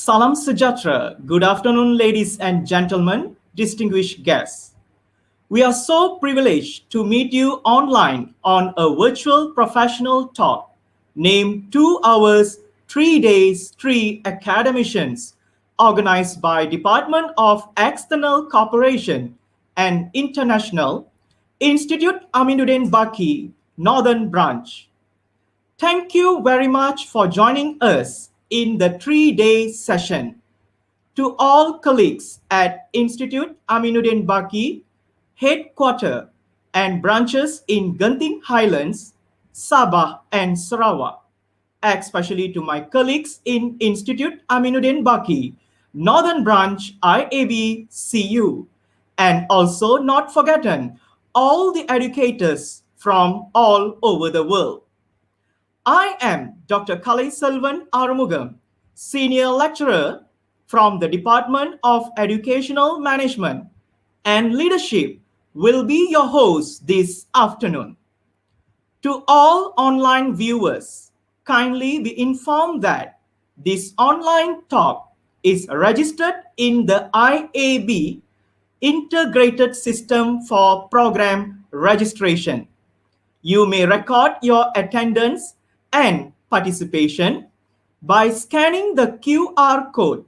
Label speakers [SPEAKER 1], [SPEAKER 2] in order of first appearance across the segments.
[SPEAKER 1] Salam Sejahtera. Good afternoon, ladies and gentlemen, distinguished guests. We are so privileged to meet you online on a virtual professional talk named 2 Hours, 3 Days, 3 Academicians, organized by Department of External Cooperation and International, Institute Aminuddin Baki, Northern Branch. Thank you very much for joining us in the 3-day session. To all colleagues at Institute Aminuddin Baki, headquarter and branches in Genting Highlands, Sabah and Sarawak, especially to my colleagues in Institute Aminuddin Baki, Northern Branch IAB CU, and also not forgotten all the educators from all over the world. I am Dr. Kalai Selvan Arumugam, Senior Lecturer from the Department of Educational Management and Leadership, will be your host this afternoon. To all online viewers, kindly be informed that this online talk is registered in the IAB Integrated System for Program Registration. You may record your attendance and participation by scanning the QR code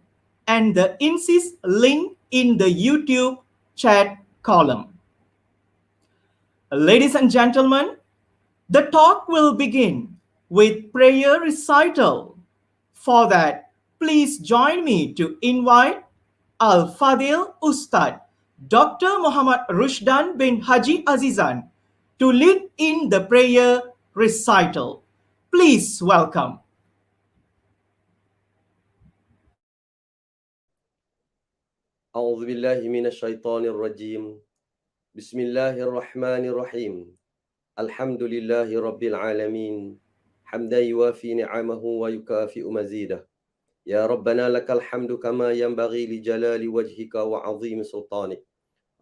[SPEAKER 1] and the Insist link in the YouTube chat column. Ladies and gentlemen, the talk will begin with prayer recital. For that, please join me to invite Al-Fadil Ustad Dr. Muhammad Rushdan bin Haji Azizan to lead in the prayer recital. Please welcome.
[SPEAKER 2] أعوذ بالله من الشيطان الرجيم بسم الله الرحمن الرحيم الحمد لله رب العالمين حمدا يوافي نعمه ويكافئ مزيده يا ربنا لك الحمد كما ينبغي لجلال وجهك وعظيم سلطانك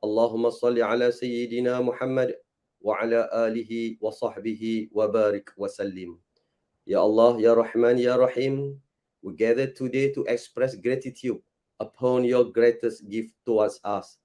[SPEAKER 2] اللهم صل على سيدنا محمد وعلى آله وصحبه وبارك وسلم Ya Allah, Ya Rahman, Ya Rahim, we gather today to express gratitude upon your greatest gift towards us.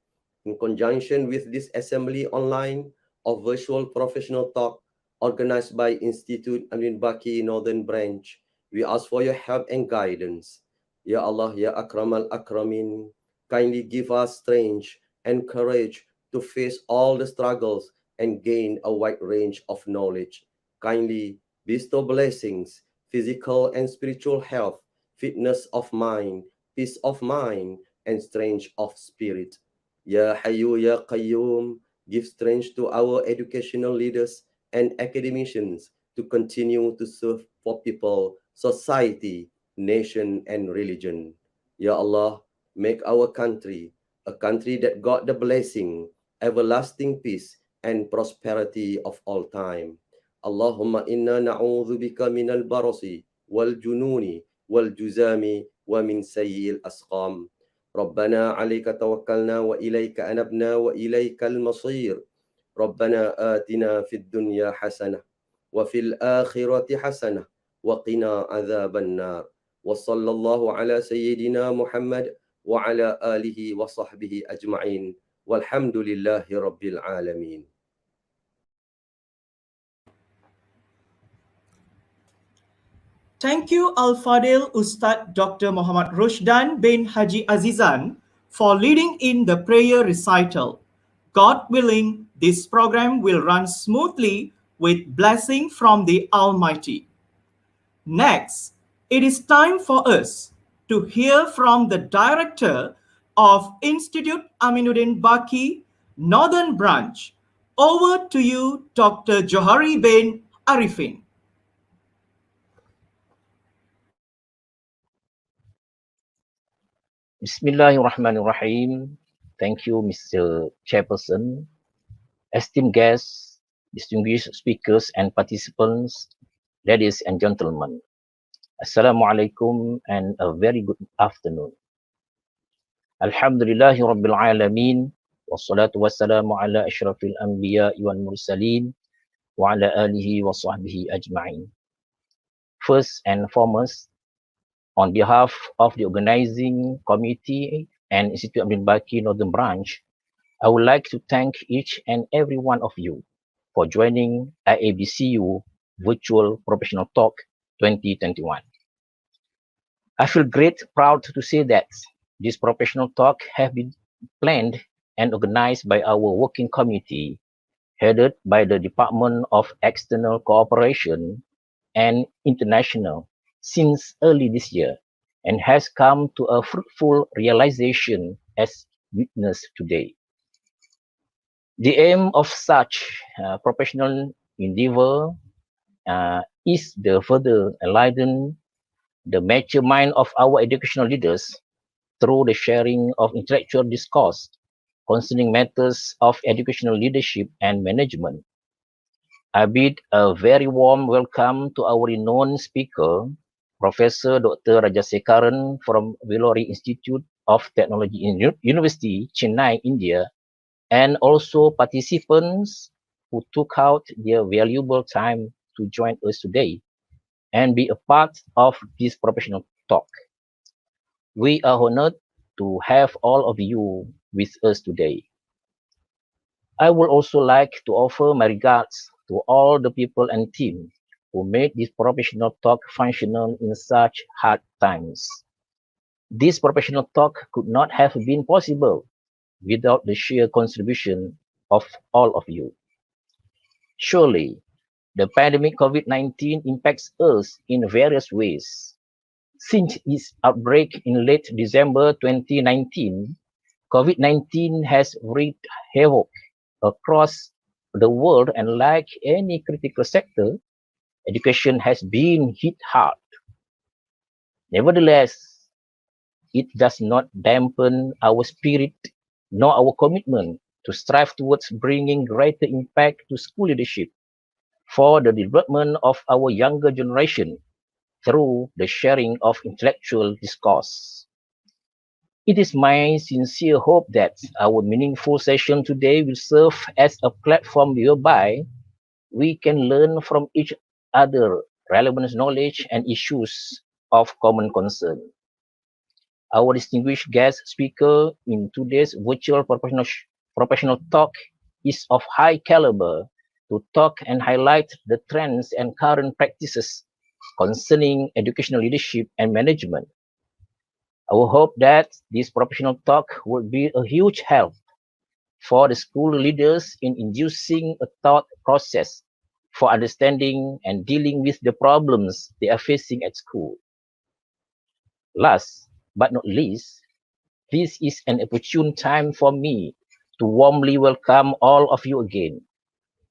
[SPEAKER 2] In conjunction with this assembly online of virtual professional talk organized by Institute Aminuddin Baki Northern Branch, we ask for your help and guidance. Ya Allah, Ya Akram al-Akramin, kindly give us strength and courage to face all the struggles and gain a wide range of knowledge. Kindly bestow blessings, physical and spiritual health, fitness of mind, peace of mind, and strength of spirit. Ya Hayyu Ya Qayyum, give strength to our educational leaders and academicians to continue to serve for people, society, nation, and religion. Ya Allah, make our country a country that got the blessing, everlasting peace, and prosperity of all time. Allahumma inna na'udhu bika minal barasi wal jununi wal juzami wa min sayyil asqam. ربنا عليك توكلنا وإليك أنبنا وإليك المصير ربنا آتنا في الدنيا حسنة وفي الآخرة حسنة وقنا عذاب النار وصلى الله على سيدنا محمد وعلى آله وصحبه أجمعين والحمد لله رب العالمين.
[SPEAKER 1] Thank you, Al-Fadil Ustad Dr. Muhammad Rushdan bin Haji Azizan for leading in the prayer recital. God willing, this program will run smoothly with blessing from the Almighty. Next, it is time for us to hear from the Director of Institute Aminuddin Baki, Northern Branch. Over to you, Dr. Johari bin Arifin.
[SPEAKER 3] Bismillahirrahmanirrahim. Thank you, Mr. Chairperson, esteemed guests, distinguished speakers and participants, ladies and gentlemen. Assalamualaikum and a very good afternoon. Alhamdulillahi Rabbil Alameen, wassalatu wassalamu ala ashrafil anbiya wal mursaleen, wa ala alihi wa sahbihi ajma'in. First and foremost, On behalf of the organizing committee and Institute Abdul Baki Northern Branch, I would like to thank each and every one of you for joining IABCU Virtual Professional Talk 2021. I feel great proud to say that this professional talk has been planned and organized by our working committee headed by the Department of External Cooperation and International since early this year and has come to a fruitful realization as witnessed today. The aim of such professional endeavor is to further enlighten the mature mind of our educational leaders through the sharing of intellectual discourse concerning matters of educational leadership and management. I bid a very warm welcome to our renowned speaker, Professor Dr. Rajasekaran from Vellory Institute of Technology in University, Chennai, India, and also participants who took out their valuable time to join us today and be a part of this professional talk. We are honored to have all of you with us today. I would also like to offer my regards to all the people and team who made this professional talk functional in such hard times. This professional talk could not have been possible without the sheer contribution of all of you. Surely, the pandemic COVID-19 impacts us in various ways. Since its outbreak in late December 2019, COVID-19 has wreaked havoc across the world, and like any critical sector, education has been hit hard. Nevertheless, it does not dampen our spirit nor our commitment to strive towards bringing greater impact to school leadership for the development of our younger generation through the sharing of intellectual discourse. It is my sincere hope that our meaningful session today will serve as a platform whereby we can learn from each other relevant knowledge and issues of common concern. Our distinguished guest speaker in today's virtual professional talk is of high caliber to talk and highlight the trends and current practices concerning educational leadership and management. I will hope that this professional talk will be a huge help for the school leaders in inducing a thought process for understanding and dealing with the problems they are facing at school. Last but not least, this is an opportune time for me to warmly welcome all of you again,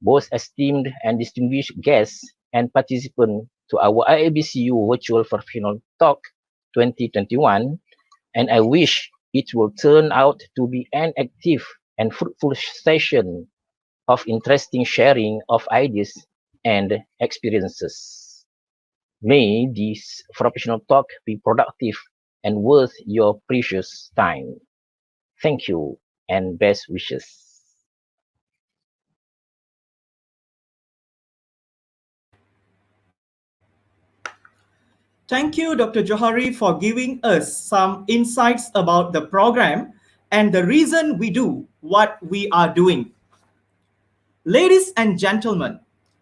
[SPEAKER 3] both esteemed and distinguished guests and participants to our IABCU Virtual Professional Talk 2021, and I wish it will turn out to be an active and fruitful session of interesting sharing of ideas and experiences. May this professional talk be productive and worth your precious time. Thank you and best wishes.
[SPEAKER 1] Thank you, Dr. Johari, for giving us some insights about the program and the reason we do what we are doing. Ladies and gentlemen,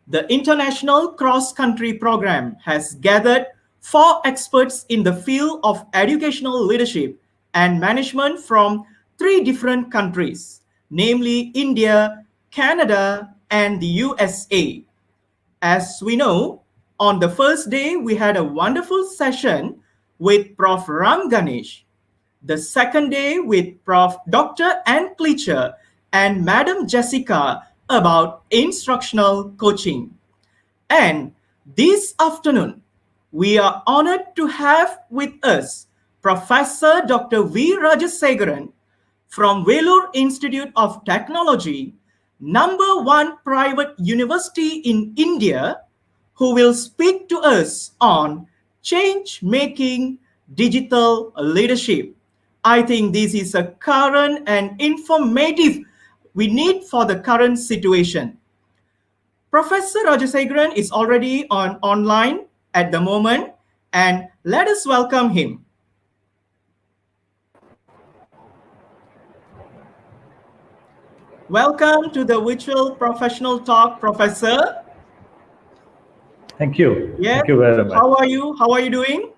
[SPEAKER 1] the International Cross Country Program has gathered four experts in the field of educational leadership and management from three different countries, namely India, Canada, and the USA. As we know, on the first day, we had a wonderful session with Prof. Ram Ganesh. The second day with Prof. Dr. Ann Cleacher and Madam Jessica about instructional coaching. And this afternoon, we are honored to have with us Professor Dr. V. Rajasegaran from Vellore Institute of Technology, number one private university in India, who will speak to us on change making digital leadership. I think this is a current and informative we need for the current situation. Professor Rajasegaran is already on online at the moment, and Let us welcome him. Welcome to the virtual professional talk, Professor.
[SPEAKER 4] Thank you.
[SPEAKER 1] Yes.
[SPEAKER 4] Thank you very much.
[SPEAKER 1] How are you? How are you doing?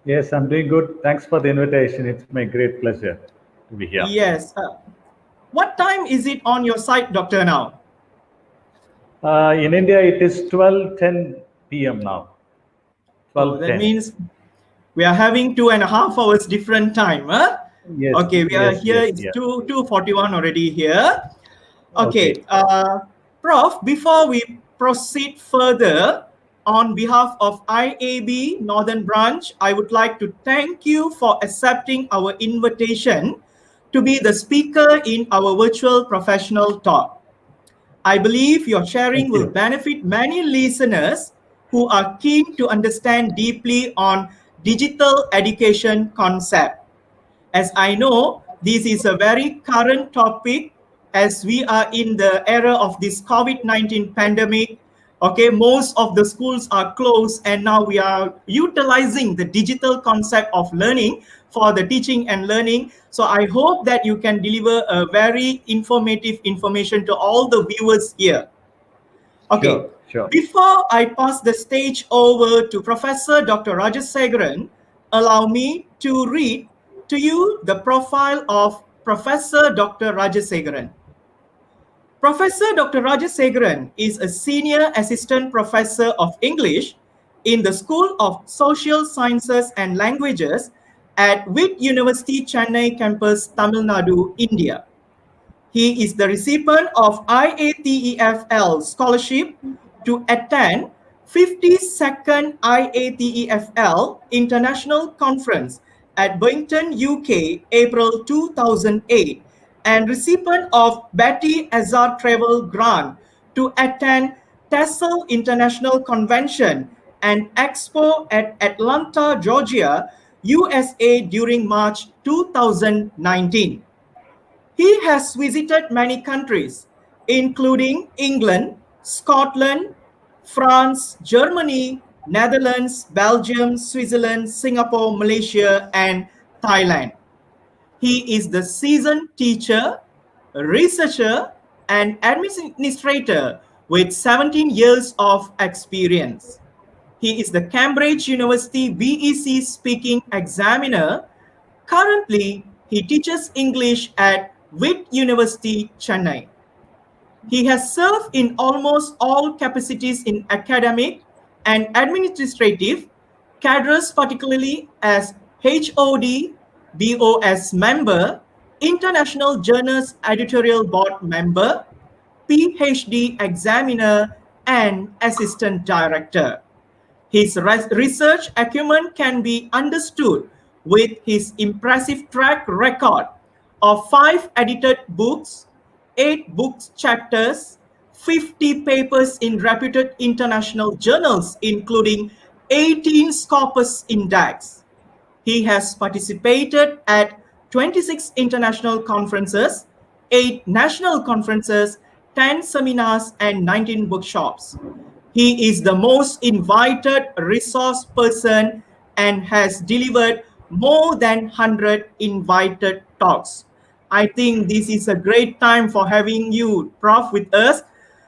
[SPEAKER 4] Yes, I'm doing good. Thanks for the invitation. It's my great pleasure to be here.
[SPEAKER 1] Yes. What time is it on your side, Doctor, now?
[SPEAKER 4] In India, it is 12:10 p.m. now.
[SPEAKER 1] Oh, that
[SPEAKER 4] 12:10.
[SPEAKER 1] means we are having 2.5 hours different time, huh?
[SPEAKER 4] Yes.
[SPEAKER 1] Okay, we are
[SPEAKER 4] Yes.
[SPEAKER 1] here.
[SPEAKER 4] Yes.
[SPEAKER 1] It's
[SPEAKER 4] Yeah.
[SPEAKER 1] 2:41 already here.
[SPEAKER 4] Okay.
[SPEAKER 1] Okay, Prof, before we proceed further, on behalf of IAB Northern Branch, I would like to thank you for accepting our invitation to be the speaker in our virtual professional talk. I believe your sharing
[SPEAKER 4] Thank
[SPEAKER 1] will
[SPEAKER 4] you.
[SPEAKER 1] benefit many listeners who are keen to understand deeply on digital education concept. As I know, this is a very current topic as we are in the era of this COVID-19 pandemic. Okay, most of the schools are closed and now we are utilizing the digital concept of learning for the teaching and learning. So I hope that you can deliver a very informative information to all the viewers here. Okay,
[SPEAKER 4] Sure.
[SPEAKER 1] before I pass the stage over to Professor Dr. Rajasegaran, allow me to read to you the profile of Professor Dr. Rajasegaran. Professor Dr. Rajasegaran is a senior assistant professor of English in the School of Social Sciences and Languages at WIT University Chennai campus, Tamil Nadu, India. He is the recipient of IATEFL scholarship to attend 52nd IATEFL International Conference at Boynton, UK, April 2008, and recipient of Betty Azar Travel Grant to attend TESOL International Convention and Expo at Atlanta, Georgia, USA during March 2019. He has visited many countries, including England, Scotland, France, Germany, Netherlands, Belgium, Switzerland, Singapore, Malaysia, and Thailand. He is the seasoned teacher, researcher, and administrator with 17 years of experience. He is the Cambridge University BEC speaking examiner. Currently, he teaches English at WIT University, Chennai. He has served in almost all capacities in academic and administrative cadres, particularly as HOD, BOS member, International Journals Editorial Board member, PhD examiner, and assistant director. His research acumen can be understood with his impressive track record of 5 edited books, 8 book chapters, 50 papers in reputed international journals, including 18 Scopus Index. He has participated at 26 international conferences, 8 national conferences, 10 seminars, and 19 workshops. He is the most invited resource person and has delivered more than 100 invited talks. I think this is a great time for having you, Prof, with us.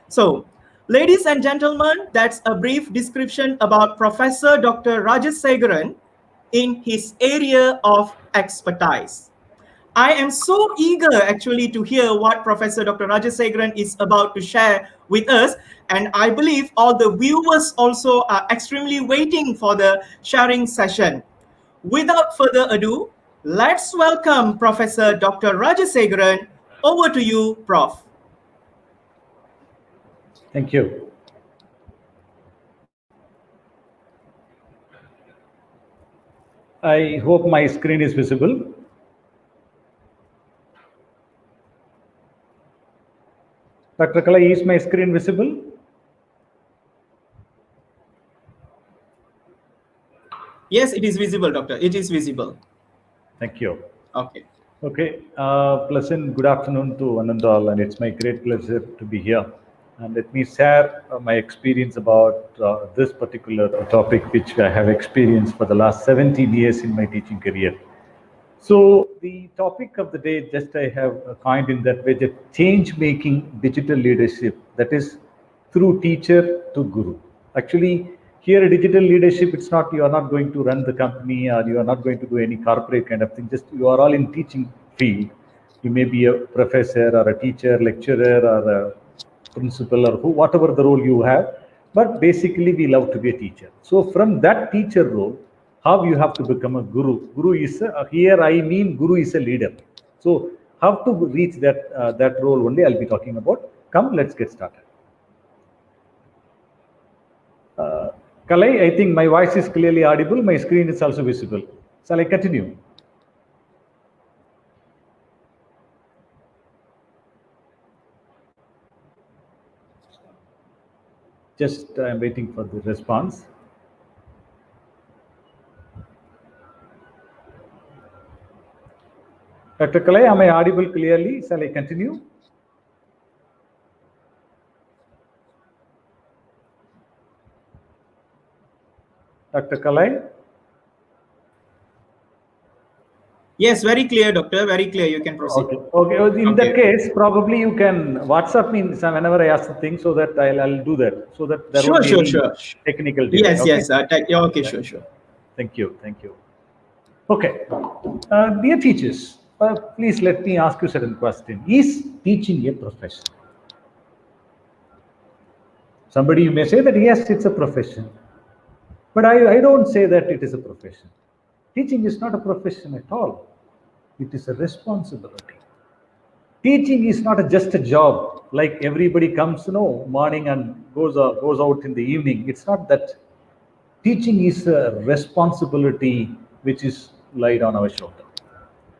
[SPEAKER 1] So, ladies and gentlemen, that's a brief description about Professor Dr. Rajasegaran in his area of expertise. I am so eager actually to hear what Professor Dr. Rajasegaran is about to share with us. And I believe all the viewers also are extremely waiting for the sharing session. Without further ado, let's welcome Professor Dr. Rajasegaran. Over to you, Prof.
[SPEAKER 4] Thank you. I hope my screen is visible. Dr. Kala, is my screen visible?
[SPEAKER 1] Yes, it is visible, Doctor. It is visible.
[SPEAKER 4] Thank you.
[SPEAKER 1] Okay.
[SPEAKER 4] Okay. Pleasant good afternoon to one and all, and it's my great pleasure to be here and let me share my experience about this particular topic, which I have experienced for the last 17 years in my teaching career. So the topic of the day, just I have coined in that way, the change-making digital leadership, that is through teacher to guru. Actually, here digital leadership, it's not, you are not going to run the company or you are not going to do any corporate kind of thing. Just you are all in teaching field. You may be a professor or a teacher, lecturer, or a principal, or whatever the role you have. But basically, we love to be a teacher. So from that teacher role, how you have to become a guru. Guru is here. I mean, guru is a leader. So how to reach that role only I'll be talking about. Come, let's get started. Kalai, I think my voice is clearly audible. My screen is also visible. Shall I continue? Just I'm waiting for the response. Dr. Kalai, am I audible clearly? Shall I continue? Dr. Kalai?
[SPEAKER 1] Yes, very clear, doctor. Very clear. You can proceed.
[SPEAKER 4] Okay. In that case, probably you can WhatsApp me whenever I ask the thing, so that I'll do that, so that there won't be any technical delay.
[SPEAKER 1] Yes,
[SPEAKER 4] okay?
[SPEAKER 1] yes. Okay, sure.
[SPEAKER 4] Thank you. Okay, dear teachers, please let me ask you a certain question. Is teaching a profession? Somebody you may say that yes, it's a profession, but I don't say that it is a profession. Teaching is not a profession at all. It is a responsibility. Teaching is not just a job, like everybody comes, morning and goes out in the evening. It's not that. Teaching is a responsibility which is laid on our shoulder.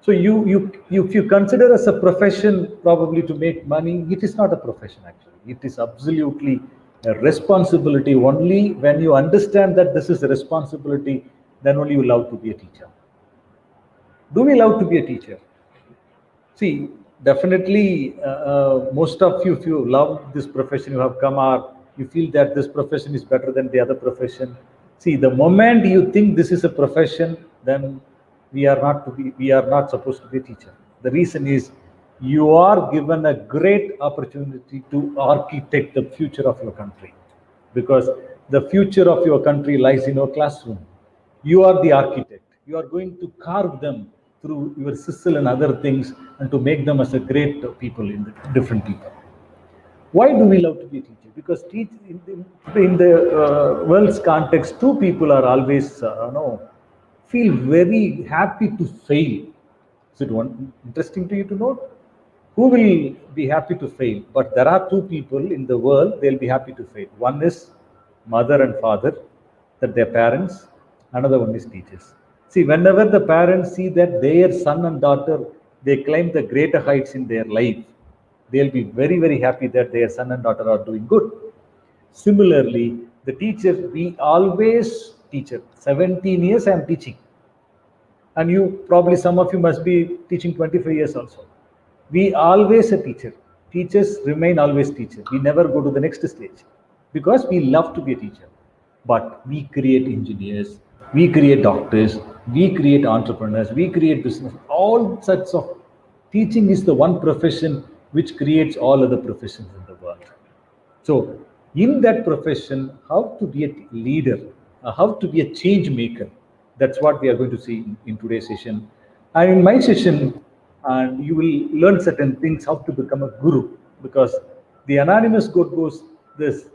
[SPEAKER 4] So if you consider as a profession probably to make money, it is not a profession actually. It is absolutely a responsibility. Only when you understand that this is a responsibility, then only you love to be a teacher. Do we love to be a teacher? See, definitely most of you, if you love this profession, you have come out, you feel that this profession is better than the other profession. See, the moment you think this is a profession, then we are not supposed to be a teacher. The reason is you are given a great opportunity to architect the future of your country, because the future of your country lies in your classroom. You are the architect. You are going to carve them through your sizzle and other things, and to make them as a great people in the different people. Why do we love to be a teacher? Because in the world's context, two people are always feel very happy to fail. Is it interesting to you to know? Who will be happy to fail? But there are two people in the world, they'll be happy to fail. One is mother and father, that their parents. Another one is teachers. See, whenever the parents see that their son and daughter, they climb the greater heights in their life, they'll be very, very happy that their son and daughter are doing good. Similarly, the teacher, we always teacher. 17 years I am teaching. And some of you must be teaching 25 years also. We always a teacher. Teachers remain always teacher. We never go to the next stage, because we love to be a teacher. But we create engineers, we create doctors, we create entrepreneurs, we create business, all sorts of. Teaching is the one profession which creates all other professions in the world. So in that profession, how to be a leader, how to be a change maker, that's what we are going to see in today's session. And in my session, you will learn certain things, how to become a guru, because the anonymous quote goes this: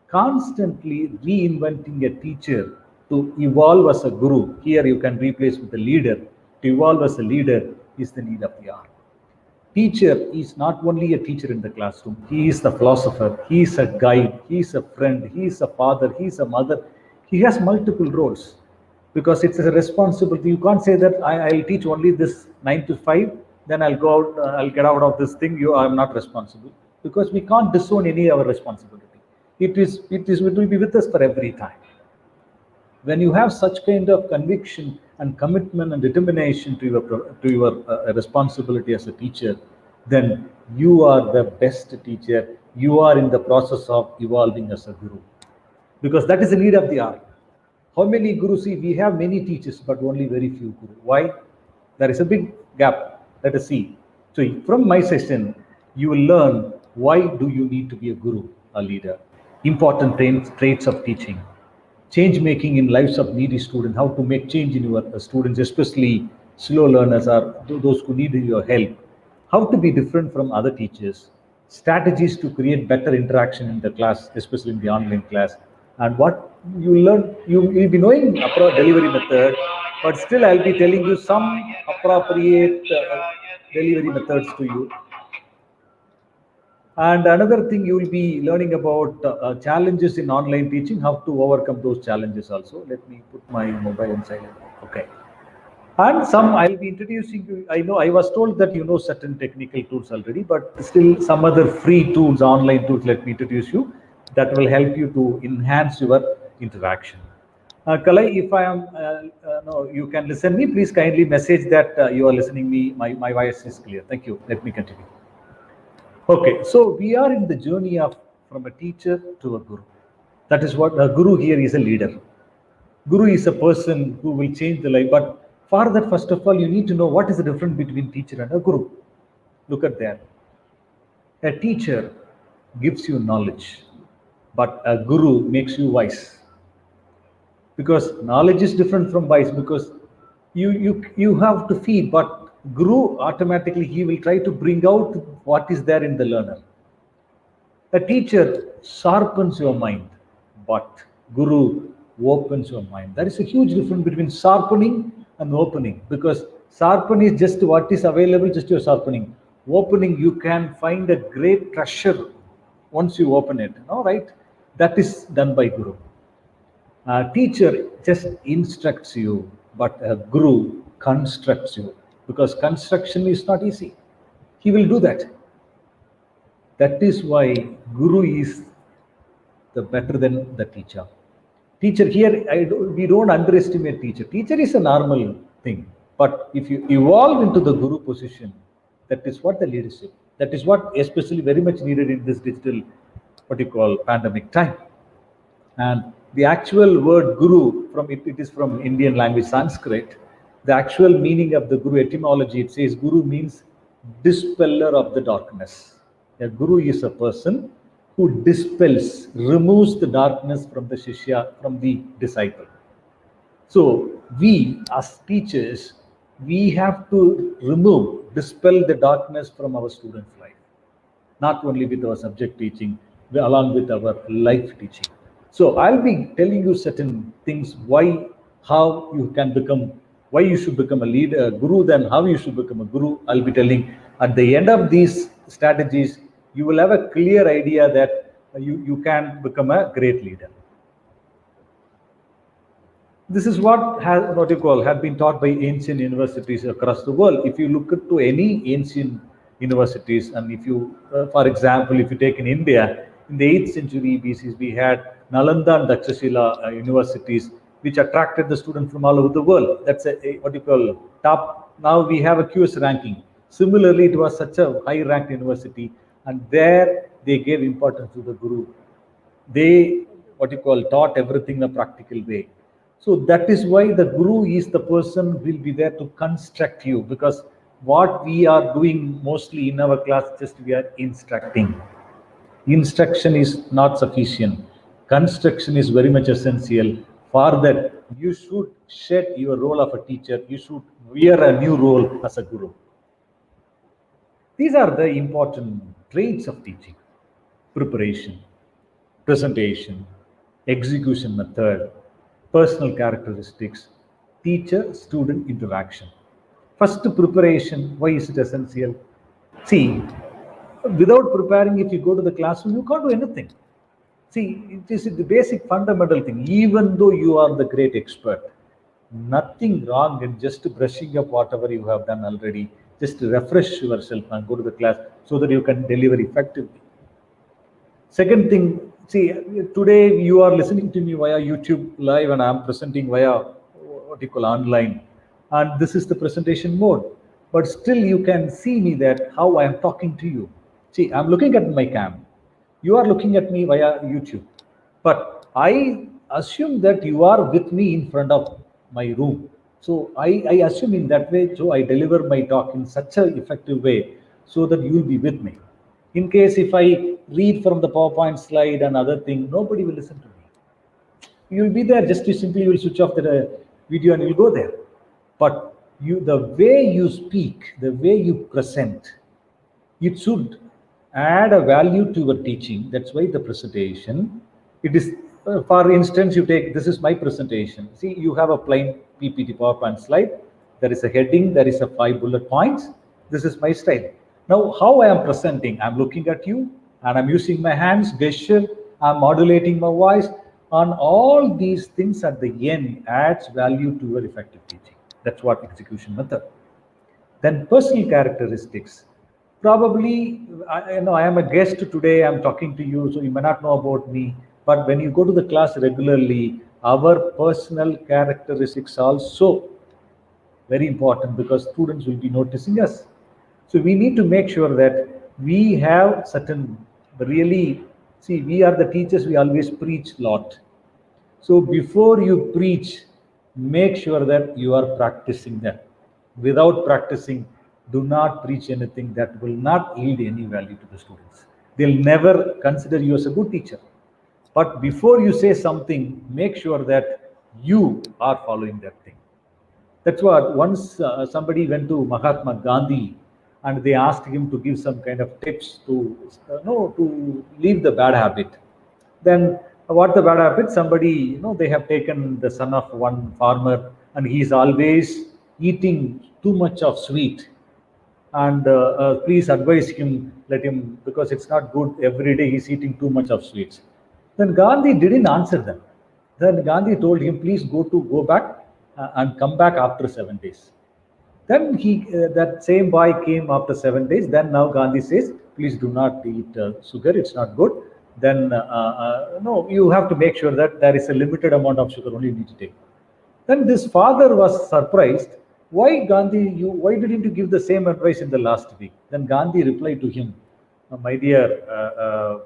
[SPEAKER 4] constantly reinventing a teacher to evolve as a guru. Here you can replace with a leader. To evolve as a leader is the need of the hour. Teacher is not only a teacher in the classroom, he is the philosopher, he is a guide, he is a friend, he is a father, he is a mother. He has multiple roles, because it's a responsibility. You can't say that I'll teach only this 9 to 5, then I'll go out, I'll get out of this thing, I'm not responsible, because we can't disown any of our responsibility. It will be with us for every time. When you have such kind of conviction and commitment and determination to your responsibility as a teacher, then you are the best teacher. you are in the process of evolving as a guru, because that is the need of the hour. How many gurus? See, we have many teachers, but only very few gurus. Why? There is a big gap. Let us see. So, from my session, you will learn why do you need to be a guru, a leader. Important traits of teaching, change making in lives of needy students, how to make change in your students, especially slow learners or those who need your help, how to be different from other teachers, strategies to create better interaction in the class, especially in the online class, and what you learn. You will be knowing delivery method, but still I'll be telling you some appropriate delivery methods to you. And another thing, you will be learning about challenges in online teaching, how to overcome those challenges also. Let me put my mobile in silent. Okay. And some I'll be introducing you. I know I was told that you know certain technical tools already, but still some other free tools, online tools, let me introduce you, that will help you to enhance your interaction. Kalai, if I am, no, you can listen me. Please kindly message that you are listening me. My voice is clear. Thank you. Let me continue. Okay, so we are in the journey of from a teacher to a guru. That is what a guru here is, a leader. Guru is a person who will change the life. But for that, first of all, you need to know what is the difference between teacher and a guru. Look at that. A teacher gives you knowledge, but a guru makes you wise. Because knowledge is different from wise, because you have to feed, but guru automatically he will try to bring out what is there in the learner. A teacher sharpens your mind, but guru opens your mind. There is a huge difference between sharpening and opening, because sharpen is just what is available, just your sharpening. Opening, you can find a great treasure once you open it. All right, that is done by guru. A teacher just instructs you, but a guru constructs you, because construction is not easy. He will do that. That is why guru is the better than the teacher. Teacher here, we don't underestimate teacher. Teacher is a normal thing, but if you evolve into the guru position, that is what the leadership. That is what especially very much needed in this digital, what you call pandemic time. And the actual word guru, from it is from Indian language Sanskrit. The actual meaning of the guru etymology, it says guru means dispeller of the darkness. A guru is a person who dispels, removes the darkness from the shishya, from the disciple. So we as teachers, we have to remove, dispel the darkness from our students' life. Not only with our subject teaching, along with our life teaching. So I'll be telling you certain things, why, how you can become, why you should become a leader, a guru, then how you should become a guru. I'll be telling at the end of these strategies, you will have a clear idea that you can become a great leader. This is what you call have been taught by ancient universities across the world. If you look to any ancient universities, and if you, for example, if you take in India, in the 8th century BC, we had Nalanda and Takshashila universities, which attracted the students from all over the world. That's what you call top. Now we have a QS ranking. Similarly, it was such a high-ranked university, and there they gave importance to the guru. They, what you call, taught everything in a practical way. So that is why the guru is the person who will be there to construct you, because what we are doing mostly in our class, just we are instructing. Instruction is not sufficient. Construction is very much essential. For that, you should shed your role of a teacher. You should wear a new role as a guru. These are the important traits of teaching: preparation, presentation, execution method, personal characteristics, teacher-student interaction. First, preparation. Why is it essential? See, without preparing, if you go to the classroom, you can't do anything. See, it is the basic fundamental thing. Even though you are the great expert, nothing wrong in just brushing up whatever you have done already. Just refresh yourself and go to the class so that you can deliver effectively. Second thing, see, today you are listening to me via YouTube live, and I'm presenting via what you call online. And this is the presentation mode. But still you can see me that how I am talking to you. See, I'm looking at my cam. You are looking at me via YouTube, but I assume that you are with me in front of my room. So I assume in that way, so I deliver my talk in such an effective way so that you will be with me. In case if I read from the PowerPoint slide and other thing, nobody will listen to me. You'll be there, just you simply will switch off the video and you'll go there. But the way you speak, the way you present, it should add a value to your teaching. That's why the presentation, it is, for instance, you take, this is my presentation. See, you have a plain PPT PowerPoint slide. There is a heading, there is a 5 bullet points. This is my style. Now, how I am presenting, I'm looking at you and I'm using my hands, gesture, I'm modulating my voice. On all these things at the end adds value to your effective teaching. That's what execution method. Then personal characteristics. Probably, I am a guest today, I'm talking to you, so you may not know about me. But when you go to the class regularly, our personal characteristics also very important because students will be noticing us. So we need to make sure that we have certain really, see, we are the teachers, we always preach a lot. So before you preach, make sure that you are practicing that. Without practicing, do not preach anything that will not yield any value to the students. They'll never consider you as a good teacher. But before you say something, make sure that you are following that thing. That's what once somebody went to Mahatma Gandhi and they asked him to give some kind of tips to no to leave the bad habit. Then what the bad habit? Somebody, they have taken the son of one farmer and he's always eating too much of sweet. And please advise him, let him, because it's not good every day he's eating too much of sweets. Then Gandhi didn't answer them. Then Gandhi told him, please go back and come back after 7 days. Then that same boy came after 7 days. Then now Gandhi says, please do not eat sugar. It's not good. Then no, you have to make sure that there is a limited amount of sugar only you need to take. Then this father was surprised. Why Gandhi? Why didn't you give the same advice in the last week? Then Gandhi replied to him, my dear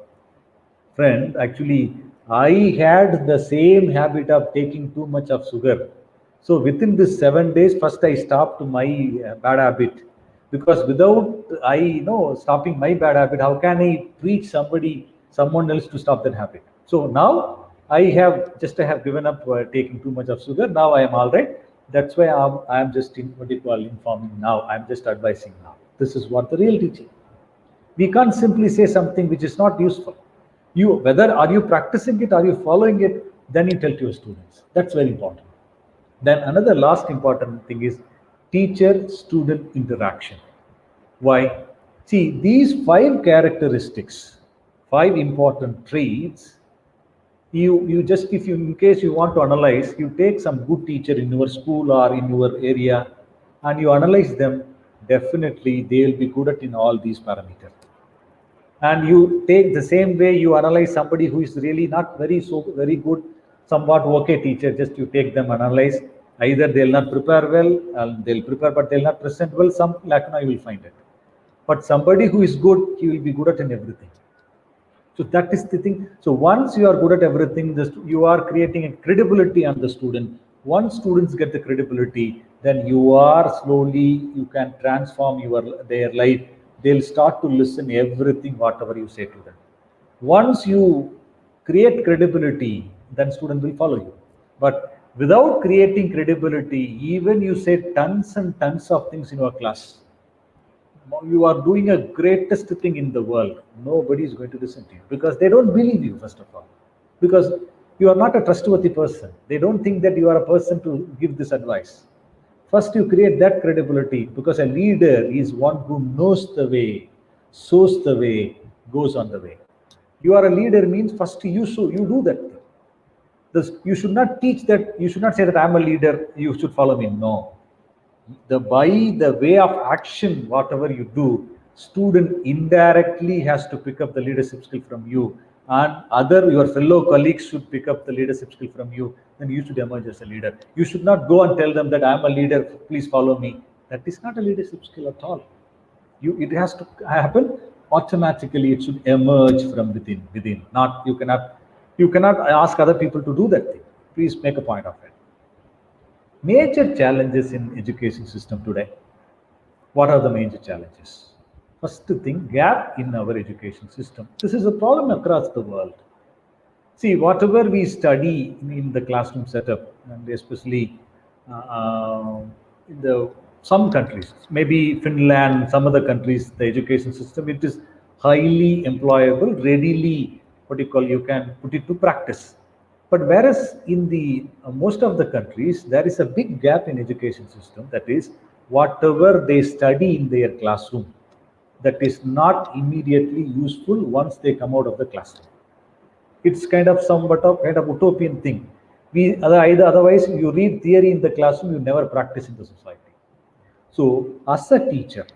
[SPEAKER 4] friend, actually, I had the same habit of taking too much of sugar. So within this 7 days, first I stopped my bad habit, because without stopping my bad habit, how can I preach someone else to stop that habit? So now I have given up taking too much of sugar. Now I am all right. That's why I am just what you call informing now. I'm just advising now. This is what the real teaching. We can't simply say something which is not useful. You, whether are you practicing it, are you following it, then you tell to your students. That's very important. Then another last important thing is teacher-student interaction. Why? See, these 5 characteristics, 5 important traits, you just, if you, in case you want to analyze, you take some good teacher in your school or in your area and you analyze them, definitely they will be good at in all these parameters. And you take the same way you analyze somebody who is really not very good, somewhat okay teacher, just you take them, analyze, either they'll not prepare well, they'll prepare but they'll not present well, some lacuna you will find it. But somebody who is good, he will be good at in everything. So that is the thing. So once you are good at everything, you are creating a credibility on the student. Once students get the credibility, then you can transform their life. They'll start to listen everything, whatever you say to them. Once you create credibility, then students will follow you. But without creating credibility, even you say tons and tons of things in your class, you are doing a greatest thing in the world, nobody is going to listen to you because they don't believe you, first of all, because you are not a trustworthy person. They don't think that you are a person to give this advice. First you create that credibility, because a leader is one who knows the way, shows the way, goes on the way. You are a leader means first you do that thing. You should not teach that, you should not say that I'm a leader, you should follow me. No, by the way of action, whatever you do, student indirectly has to pick up the leadership skill from you, and your fellow colleagues should pick up the leadership skill from you. Then you should emerge as a leader. You should not go and tell them that I'm a leader, please follow me. That is not a leadership skill at all. It has to happen automatically it should emerge from within. Not you cannot ask other people to do that thing. Please make a point of it. Major challenges in education system today. What are the major challenges? First thing, gap in our education system. This is a problem across the world. See, whatever we study in the classroom setup, and especially in the some countries, maybe Finland, some other countries, the education system, it is highly employable, readily, what you call, you can put it to practice. But whereas in the most of the countries, there is a big gap in education system. That is, whatever they study in their classroom, that is not immediately useful once they come out of the classroom. It's kind of somewhat of kind of utopian thing. Either otherwise you read theory in the classroom, you never practice in the society. So as a teacher,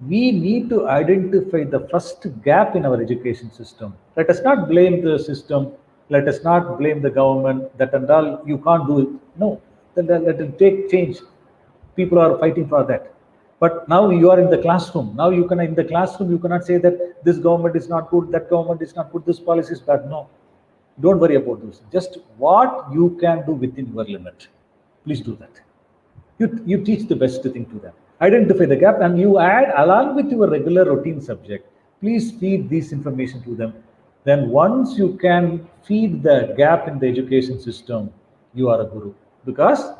[SPEAKER 4] we need to identify the first gap in our education system. Let us not blame the system. Let us not blame the government that and all you can't do it. No, let it take change. People are fighting for that. But now you are in the classroom. Now you can in the classroom you cannot say that this government is not good, that government is not good, this policy is bad. No, don't worry about those. Just what you can do within your limit. Please do that. You teach the best thing to them. Identify the gap and you add along with your regular routine subject. Please feed this information to them. Then once you can feed the gap in the education system, you are a guru. Because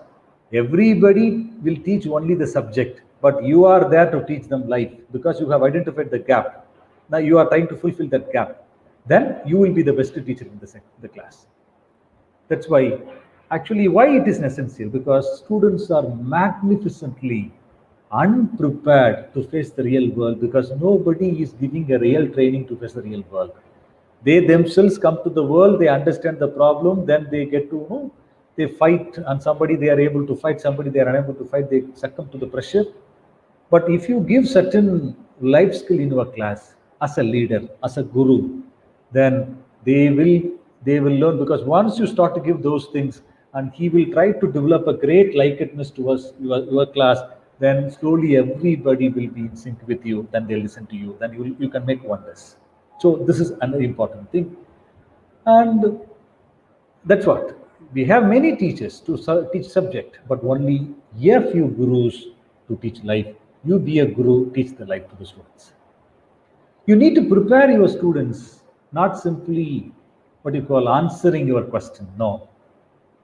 [SPEAKER 4] everybody will teach only the subject, but you are there to teach them life because you have identified the gap. Now you are trying to fulfill that gap. Then you will be the best teacher in the class. That's why, actually, why it is essential, because students are magnificently unprepared to face the real world because nobody is giving a real training to face the real world. They themselves come to the world, they understand the problem, then they get to know, they fight, and somebody they are able to fight, somebody they are unable to fight, they succumb to the pressure. But if you give certain life skill in your class as a leader, as a guru, then they will learn, because once you start to give those things and he will try to develop a great likeness towards your class, then slowly everybody will be in sync with you, then they listen to you, then you can make wonders. So this is another important thing. And that's what we have many teachers to teach subject, but only a few gurus to teach life. You be a guru, teach the life to the students. You need to prepare your students, not simply what you call answering your question. No.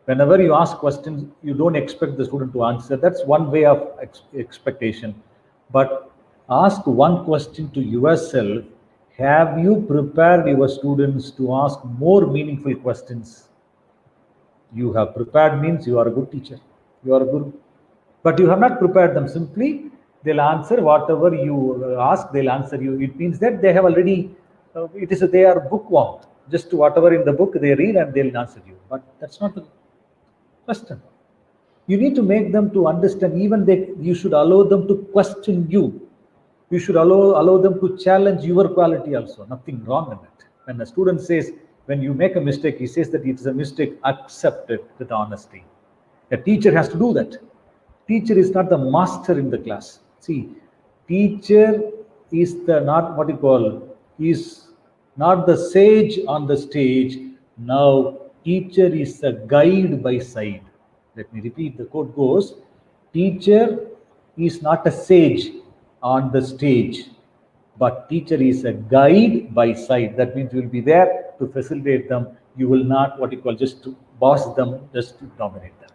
[SPEAKER 4] Whenever you ask questions, you don't expect the student to answer. That's one way of expectation. But ask one question to yourself. Have you prepared your students to ask more meaningful questions? You have prepared means you are a good teacher. You are a guru. But you have not prepared them. Simply, they'll answer whatever you ask, they'll answer you. It means that they have already, they are bookworm. Just whatever in the book they read and they'll answer you. But that's not the question. You need to make them to understand, even you should allow them to question you. You should allow them to challenge your quality also. Nothing wrong in it. When a student says, when you make a mistake, he says that it is a mistake, accept it with honesty. A teacher has to do that. Teacher is not the master in the class. See, teacher is the not what you call, is not the sage on the stage. Now, teacher is a guide by side. Let me repeat, the quote goes, teacher is not a sage on the stage, but teacher is a guide by side. That means you will be there to facilitate them. You will not what you call just to boss them, just to dominate them.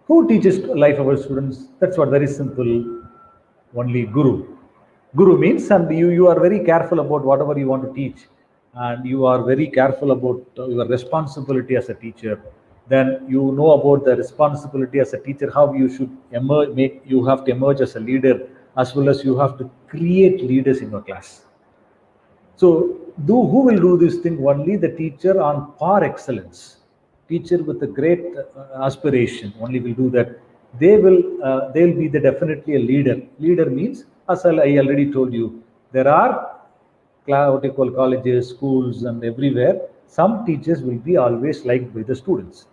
[SPEAKER 4] Who teaches life our students? That's what, very simple. Only guru. Guru means, and you are very careful about whatever you want to teach, and you are very careful about your responsibility as a teacher. Then you know about the responsibility as a teacher, how you should emerge, you have to emerge as a leader, as well as you have to create leaders in your class. So, who will do this thing? Only the teacher on par excellence. Teacher with a great aspiration only will do that. They'll be definitely a leader. Leader means, as I already told you, there are what you call colleges, schools, and everywhere. Some teachers will be always liked by the students,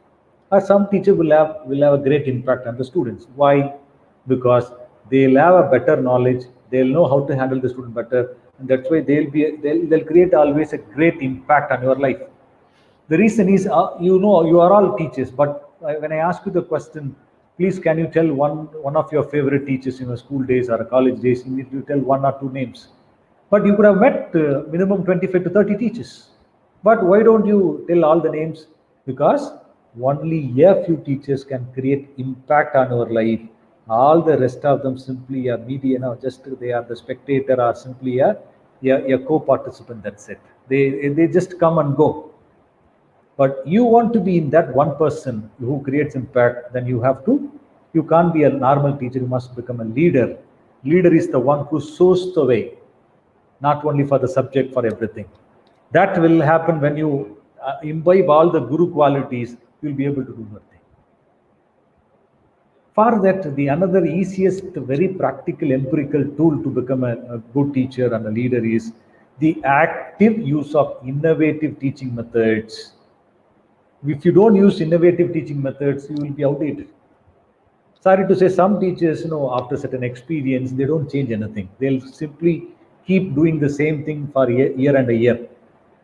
[SPEAKER 4] or some teacher will have a great impact on the students. Why? Because they'll have a better knowledge, They'll know how to handle the student better, and that's why they'll create always a great impact on your life. The reason is, you are all teachers, but when I ask you the question, please can you tell one of your favorite teachers in your school days or college days? You need to tell one or two names, but you could have met minimum 25 to 30 teachers. But why don't you tell all the names? Because only a few teachers can create impact on our life. All the rest of them simply are media, just they are the spectator or simply a co-participant. That's it. They just come and go. But you want to be in that one person who creates impact, then you can't be a normal teacher, you must become a leader. Leader is the one who shows the way, not only for the subject, for everything. That will happen when you imbibe all the guru qualities, you'll be able to do nothing. For that, the another easiest, very practical, empirical tool to become a good teacher and a leader is the active use of innovative teaching methods. If you don't use innovative teaching methods, you will be outdated. Sorry to say, some teachers, after certain experience, they don't change anything. They'll simply keep doing the same thing for a year and a year.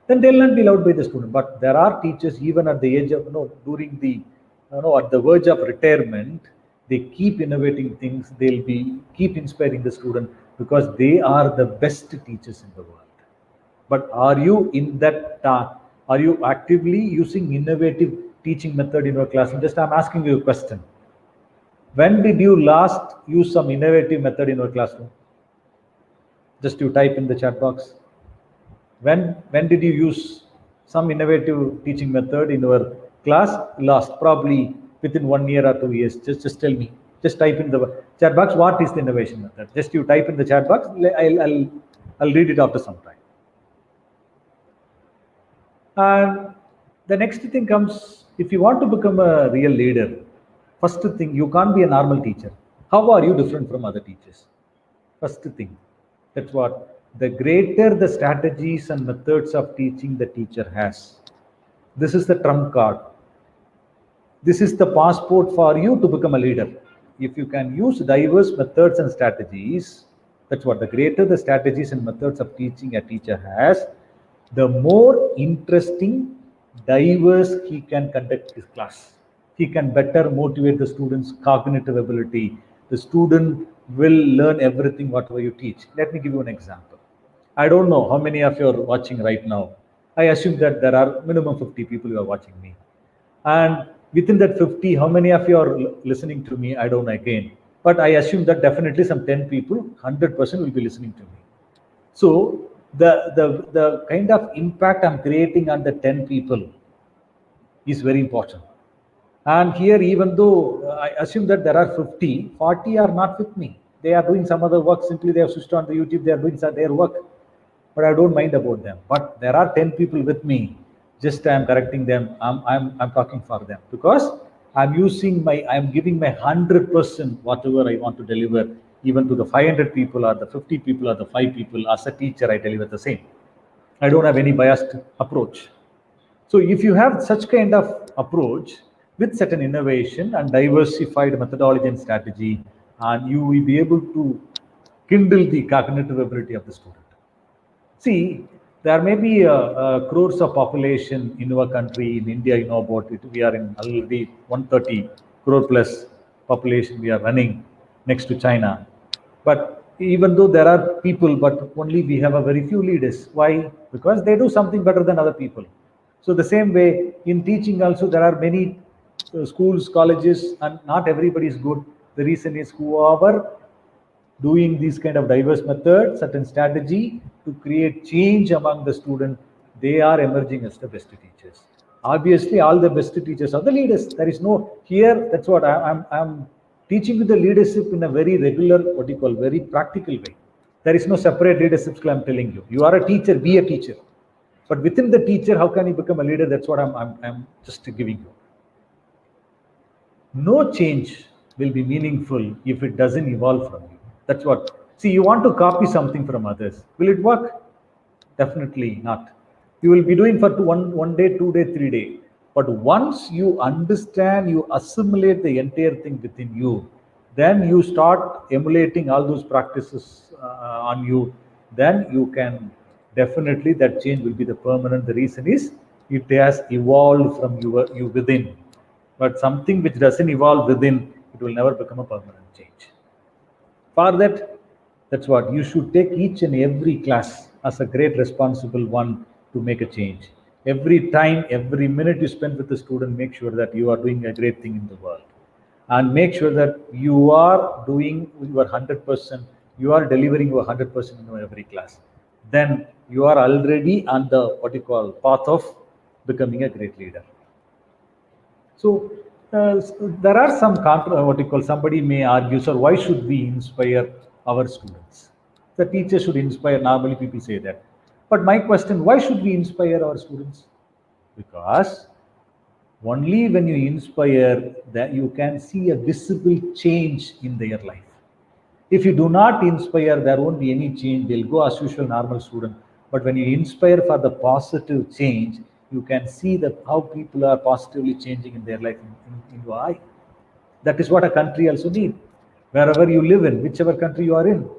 [SPEAKER 4] Then they'll not be loved by the student. But there are teachers, even at the age of, during the, at the verge of retirement, they keep innovating things. They'll keep inspiring the student because they are the best teachers in the world. But are you in that? Are you actively using innovative teaching method in your classroom? Just I'm asking you a question. When did you last use some innovative method in your classroom? Just you type in the chat box. When did you use some innovative teaching method in your class last? Probably within 1 year or 2 years. Just tell me. Just type in the chat box. What is the innovation method? Just you type in the chat box. I'll read it after some time. And the next thing comes, if you want to become a real leader, first thing, you can't be a normal teacher. How are you different from other teachers? First thing, that's what, the greater the strategies and methods of teaching the teacher has. This is the trump card. This is the passport for you to become a leader. If you can use diverse methods and strategies, that's what, the greater the strategies and methods of teaching a teacher has, the more interesting, diverse he can conduct his class. He can better motivate the student's cognitive ability. The student will learn everything whatever you teach. Let me give you an example. I don't know how many of you are watching right now. I assume that there are minimum 50 people who are watching me. And within that 50, how many of you are listening to me? I don't know again. But I assume that definitely some 10 people, 100% will be listening to me. So the kind of impact I'm creating on the 10 people is very important. And here, even though I assume that there are 50, 40 are not with me. They are doing some other work. Simply they have switched on the YouTube. They are doing their work. But I don't mind about them. But there are 10 people with me. Just I'm correcting them. I'm talking for them because I'm giving my 100% whatever I want to deliver, even to the 500 people or the 50 people or the 5 people. As a teacher, I deliver the same. I don't have any biased approach. So if you have such kind of approach with certain innovation and diversified methodology and strategy, and you will be able to kindle the cognitive ability of the student. See, there may be crores of population in our country, in India, about it. We are in already 130 crore plus population we are running next to China. But even though there are people, but only we have a very few leaders. Why? Because they do something better than other people. So the same way in teaching also, there are many schools, colleges, and not everybody is good. The reason is whoever doing these kind of diverse methods, certain strategy to create change among the student, they are emerging as the best teachers. Obviously, all the best teachers are the leaders. There is no here. That's what I'm teaching you the leadership in a very regular, very practical way. There is no separate leadership skill. I'm telling you. You are a teacher. Be a teacher. But within the teacher, how can you become a leader? That's what I'm just giving you. No change will be meaningful if it doesn't evolve from you. That's what. See, you want to copy something from others. Will it work? Definitely not. You will be doing for one day, 2 day, 3 day. But once you understand, you assimilate the entire thing within you, then you start emulating all those practices on you, then you can definitely, that change will be the permanent. The reason is it has evolved from you within. But something which doesn't evolve within, it will never become a permanent change. For that, that's what you should take each and every class as a great responsible one to make a change. Every time, every minute you spend with the student, make sure that you are doing a great thing in the world, and make sure that you are doing your 100%, you are delivering your 100% in every class. Then you are already on the what you call path of becoming a great leader. So there are some what you call, somebody may argue, sir, why should we inspire our students? The teacher should inspire. Normally, people say that. But my question, why should we inspire our students? Because only when you inspire that you can see a visible change in their life. If you do not inspire, there won't be any change. They'll go as usual, normal student. But when you inspire for the positive change, you can see that how people are positively changing in their life in your eye. That is what a country also needs. Wherever you live in, whichever country you are in,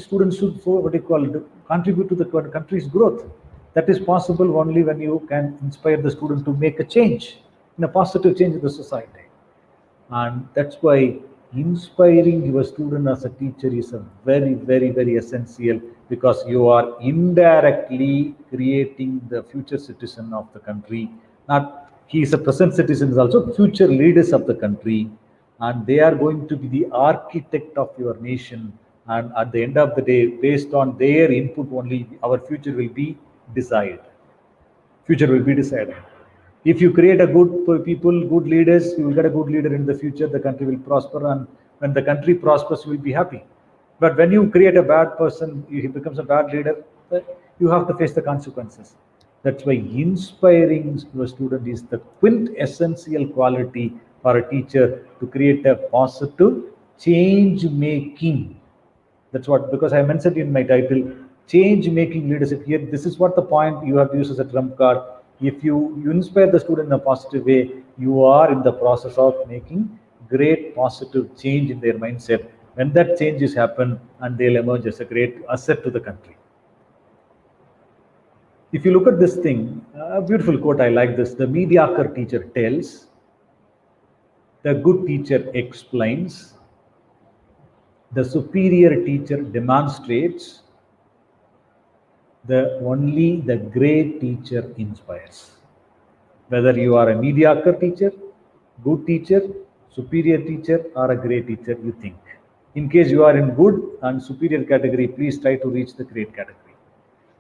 [SPEAKER 4] students should what you call contribute to the country's growth. That is possible only when you can inspire the student to make a change, in a positive change in the society. And that's why inspiring your student as a teacher is a very essential, because you are indirectly creating the future citizen of the country. Not he is a present citizen, is also future leaders of the country, and they are going to be the architect of your nation. And at the end of the day, based on their input only, our future will be decided. Future will be decided. If you create a good people, good leaders, you will get a good leader in the future. The country will prosper, and when the country prospers, you will be happy. But when you create a bad person, he becomes a bad leader, you have to face the consequences. That's why inspiring your student is the quintessential quality for a teacher to create a positive change making. That's what, because I mentioned in my title, change making leadership. Here, this is what the point you have to use as a trump card. If you inspire the student in a positive way, you are in the process of making great positive change in their mindset. When that change is happened, and they'll emerge as a great asset to the country. If you look at this thing, a beautiful quote, I like this. The mediocre teacher tells, the good teacher explains, the superior teacher demonstrates, only the great teacher inspires. Whether you are a mediocre teacher, good teacher, superior teacher, or a great teacher, you think. In case you are in good and superior category, please try to reach the great category.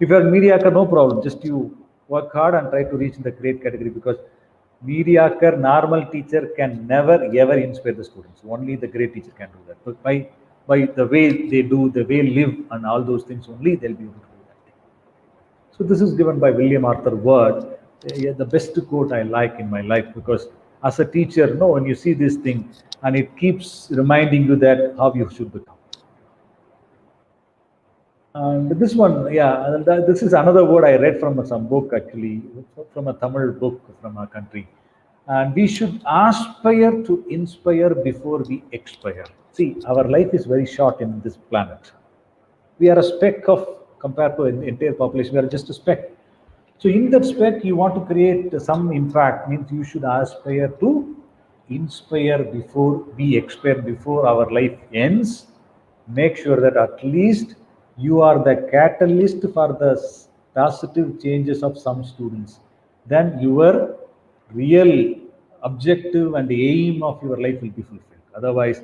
[SPEAKER 4] If you are mediocre, no problem. Just you work hard and try to reach the great category, because mediocre, normal teacher can never ever inspire the students. Only the great teacher can do that. But by the way they do, the way live, and all those things, only they'll be able to do that thing. So this is given by William Arthur Ward, the best quote I like in my life, because as a teacher, when you see this thing, and it keeps reminding you that how you should become. And this one, yeah, this is another word I read from some book, actually, from a Tamil book from our country. And we should aspire to inspire before we expire. See, our life is very short in this planet. We are a speck of, compared to the entire population, we are just a speck. So in that speck, you want to create some impact, means you should aspire to inspire before we expire, before our life ends. Make sure that at least you are the catalyst for the positive changes of some students. Then your real objective and aim of your life will be fulfilled. Otherwise,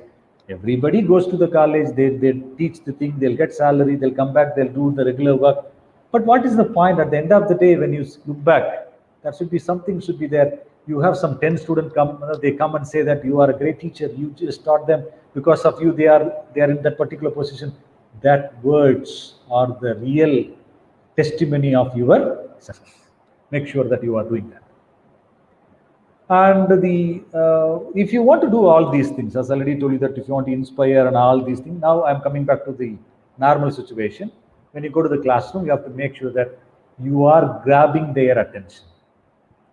[SPEAKER 4] everybody goes to the college, they teach the thing, they'll get salary, they'll come back, they'll do the regular work. But what is the point at the end of the day when you look back? There should be something should be there. You have some 10 students come, they come and say that you are a great teacher, you just taught them, because of you they are in that particular position. That words are the real testimony of your success. Make sure that you are doing that. And if you want to do all these things, as I already told you, that if you want to inspire and all these things, now I'm coming back to the normal situation. When you go to the classroom, you have to make sure that you are grabbing their attention.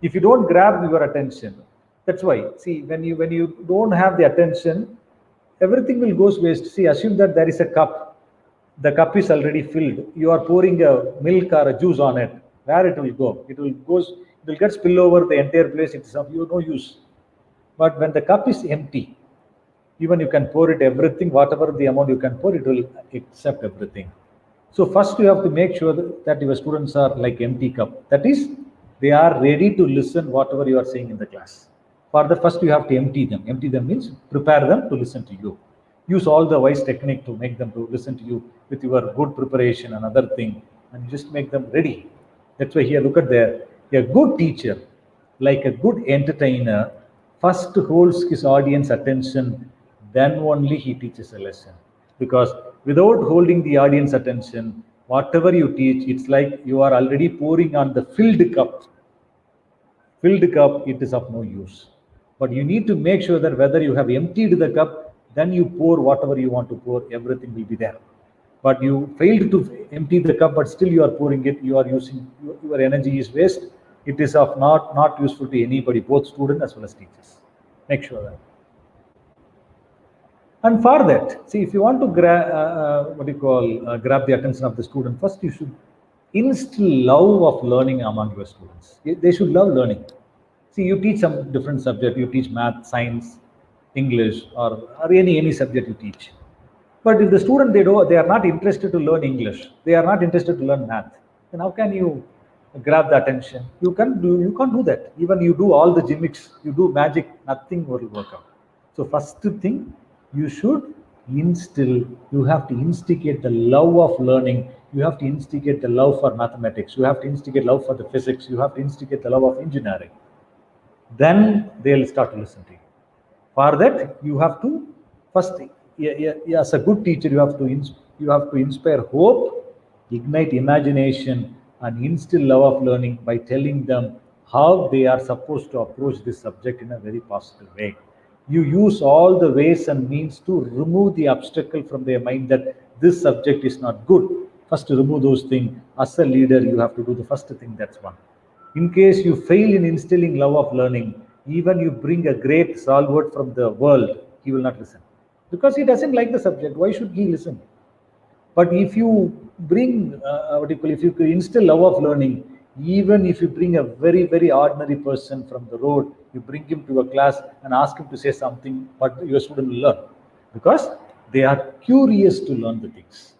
[SPEAKER 4] If you don't grab your attention, that's why, see, when you don't have the attention, everything will goes waste. See, assume that there is a cup. The cup is already filled. You are pouring a milk or a juice on it. Where it will go? It will goes. It will get spill over the entire place. It's of you no use. But when the cup is empty, even you can pour it everything, whatever the amount you can pour, it will accept everything. So first you have to make sure that your students are like empty cup. That is, they are ready to listen whatever you are saying in the class. For the first you have to empty them. Empty them means prepare them to listen to you. Use all the wise technique to make them to listen to you with your good preparation and other thing, and just make them ready. That's why here look at there. A good teacher, like a good entertainer, first holds his audience attention, then only he teaches a lesson. Because without holding the audience attention, whatever you teach, it's like you are already pouring on the filled cup. Filled cup, it is of no use. But you need to make sure that whether you have emptied the cup, then you pour whatever you want to pour, everything will be there. But you failed to empty the cup, but still you are pouring it, you are using, your energy is waste. It is of not useful to anybody, both student as well as teachers. Make sure that. And for that, see, if you want to grab the attention of the student, first you should instill love of learning among your students. They should love learning. See, you teach some different subject, you teach math, science, English, or any subject you teach. But if the student they are not interested to learn English, they are not interested to learn math, then how can you grab the attention? You can't do that. Even you do all the gimmicks, you do magic, nothing will work out. So first thing, you should instill, you have to instigate the love of learning, you have to instigate the love for mathematics, you have to instigate love for the physics, you have to instigate the love of engineering. Then they'll start to listen to you. For that, you have to first, as a good teacher, you have to inspire hope, ignite imagination, and instill love of learning by telling them how they are supposed to approach this subject in a very positive way. You use all the ways and means to remove the obstacle from their mind that this subject is not good. First, to remove those things. As a leader, you have to do the first thing. That's one. In case you fail in instilling love of learning, even you bring a great stalwart from the world, he will not listen. Because he doesn't like the subject. Why should he listen? But if you bring, if you instill love of learning, even if you bring a very ordinary person from the road, you bring him to a class and ask him to say something, but your student will learn. Because they are curious to learn the things.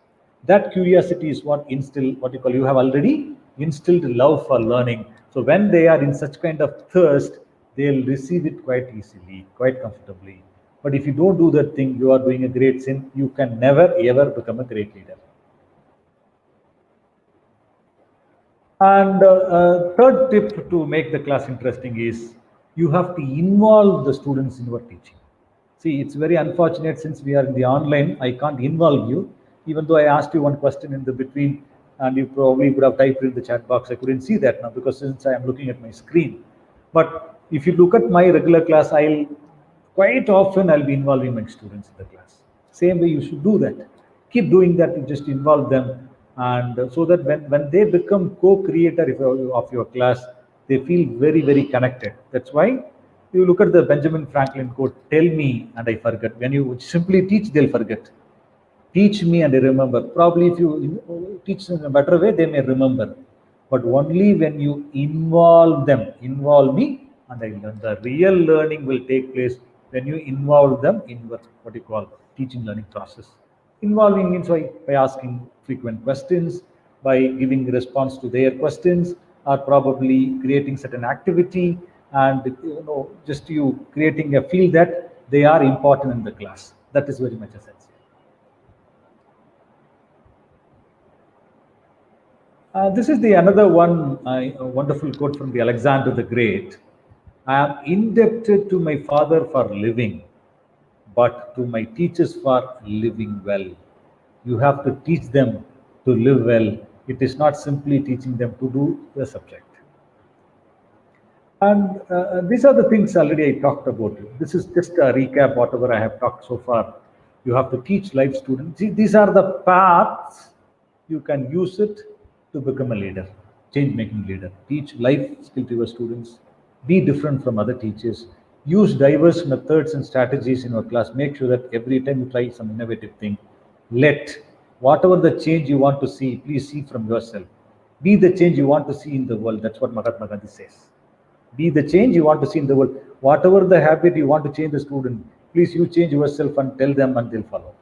[SPEAKER 4] That curiosity is you have already instilled love for learning. So when they are in such kind of thirst, they'll receive it quite easily, quite comfortably. But if you don't do that thing, you are doing a great sin. You can never ever become a great leader. And third tip to make the class interesting is you have to involve the students in your teaching. See, it's very unfortunate since we are in the online, I can't involve you. Even though I asked you one question in the between, and you probably would have typed in the chat box, I couldn't see that now because since I am looking at my screen. But if you look at my regular class, quite often I'll be involving my students in the class. Same way you should do that. Keep doing that, to just involve them, and so that when they become co-creator of your class, they feel very connected. That's why you look at the Benjamin Franklin quote, tell me and I forget. When you simply teach, they'll forget. Teach me and I remember. Probably if you teach in a better way, they may remember. But only when you involve them, involve me and I learn. The real learning will take place when you involve them in your teaching learning process. Involving means by asking frequent questions, by giving response to their questions, or probably creating certain activity, and just you creating a feel that they are important in the class. That is very much essential. This is the another one wonderful quote from the Alexander the Great. I am indebted to my father for living, but to my teachers for living well. You have to teach them to live well. It is not simply teaching them to do the subject. And these are the things already I talked about. This is just a recap, whatever I have talked so far. You have to teach life students. These are the paths you can use it to become a leader, change-making leader. Teach life skill to your students. Be different from other teachers. Use diverse methods and strategies in your class. Make sure that every time you try some innovative thing, let whatever the change you want to see, please see from yourself. Be the change you want to see in the world. That's what Mahatma Gandhi says. Be the change you want to see in the world. Whatever the habit you want to change the student, please you change yourself and tell them and they'll follow.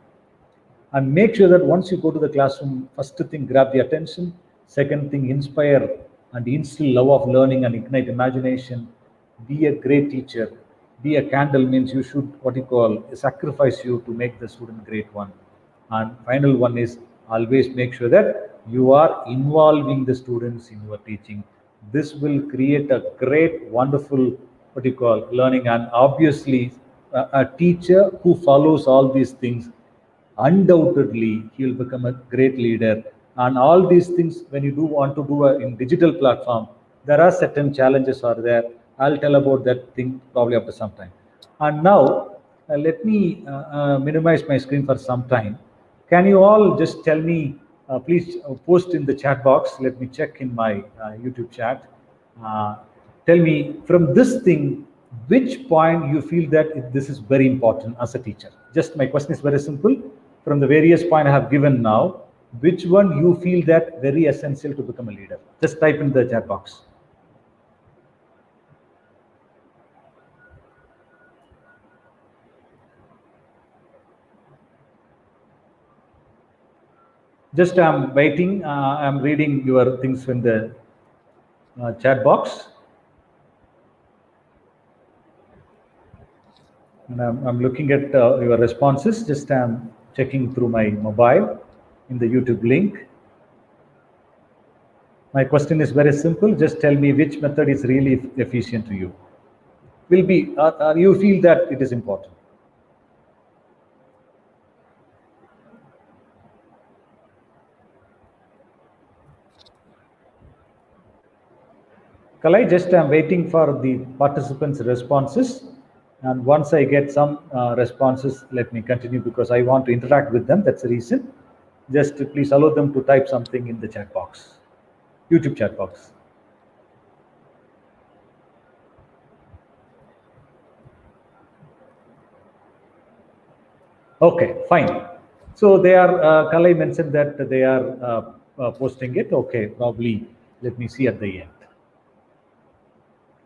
[SPEAKER 4] And make sure that once you go to the classroom, first thing, grab the attention. Second thing, inspire and instill love of learning and ignite imagination. Be a great teacher. Be a candle means you should, what you call, sacrifice you to make the student great one. And final one is always make sure that you are involving the students in your teaching. This will create a great, wonderful, what you call, learning. And obviously, a teacher who follows all these things, undoubtedly he will become a great leader. And all these things, when you do want to do in digital platform, there are certain challenges are there. I'll tell about that thing probably after some time. And now let me minimize my screen for some time. Can you all just tell me, please post in the chat box, let me check in my YouTube chat. uh, Tell me from this thing, which point you feel that this is very important as a teacher. Just my question is very simple. From the various point I have given now, which one you feel that very essential to become a leader? Just type in the chat box. Just I'm waiting. I'm reading your things in the chat box. And I'm looking at your responses. Just I'm checking through my mobile in the YouTube link. My question is very simple. Just tell me which method is really efficient to you. Will be, you feel that it is important. Kalai, just I'm waiting for the participants' responses. And once I get some responses, let me continue because I want to interact with them. That's the reason. Just please allow them to type something in the chat box, YouTube chat box. Okay, fine. So they are, Kalai mentioned that they are posting it. Okay, probably let me see at the end.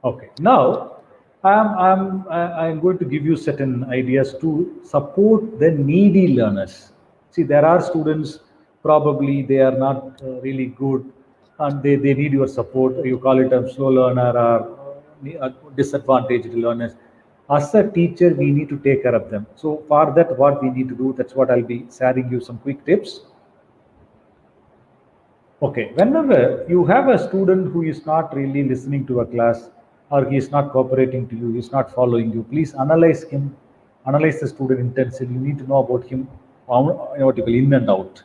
[SPEAKER 4] Okay, now I'm going to give you certain ideas to support the needy learners. See, there are students probably they are not really good and they need your support. You call it a slow learner or disadvantaged learners. As a teacher, we need to take care of them. So for that, what we need to do, that's what I'll be sharing you some quick tips. Okay, whenever you have a student who is not really listening to a class or he is not cooperating to you, he is not following you, please analyze him, analyze the student intensely. You need to know about him, what you call in and out.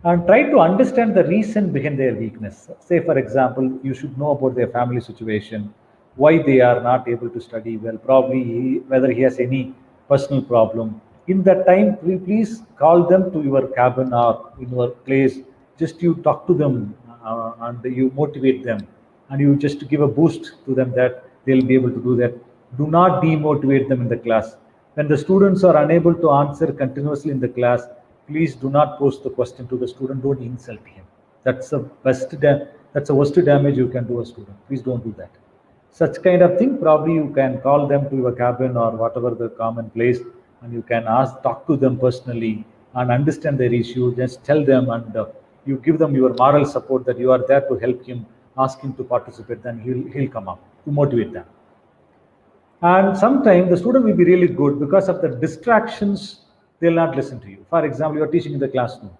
[SPEAKER 4] And try to understand the reason behind their weakness. Say, for example, you should know about their family situation, why they are not able to study well, probably whether he has any personal problem. In that time, please call them to your cabin or in your place. Just you talk to them and you motivate them, and you just give a boost to them that they'll be able to do that. Do not demotivate them in the class. When the students are unable to answer continuously in the class, please do not pose the question to the student. Don't insult him. That's the that's the worst damage you can do a student. Please don't do that. Such kind of thing, probably you can call them to your cabin or whatever the common place, and you can talk to them personally and understand their issue. Just tell them and you give them your moral support that you are there to help him, ask him to participate, then he'll come up to motivate them. And sometimes the student will be really good because of the distractions, they'll not listen to you. For example, you're teaching in the classroom.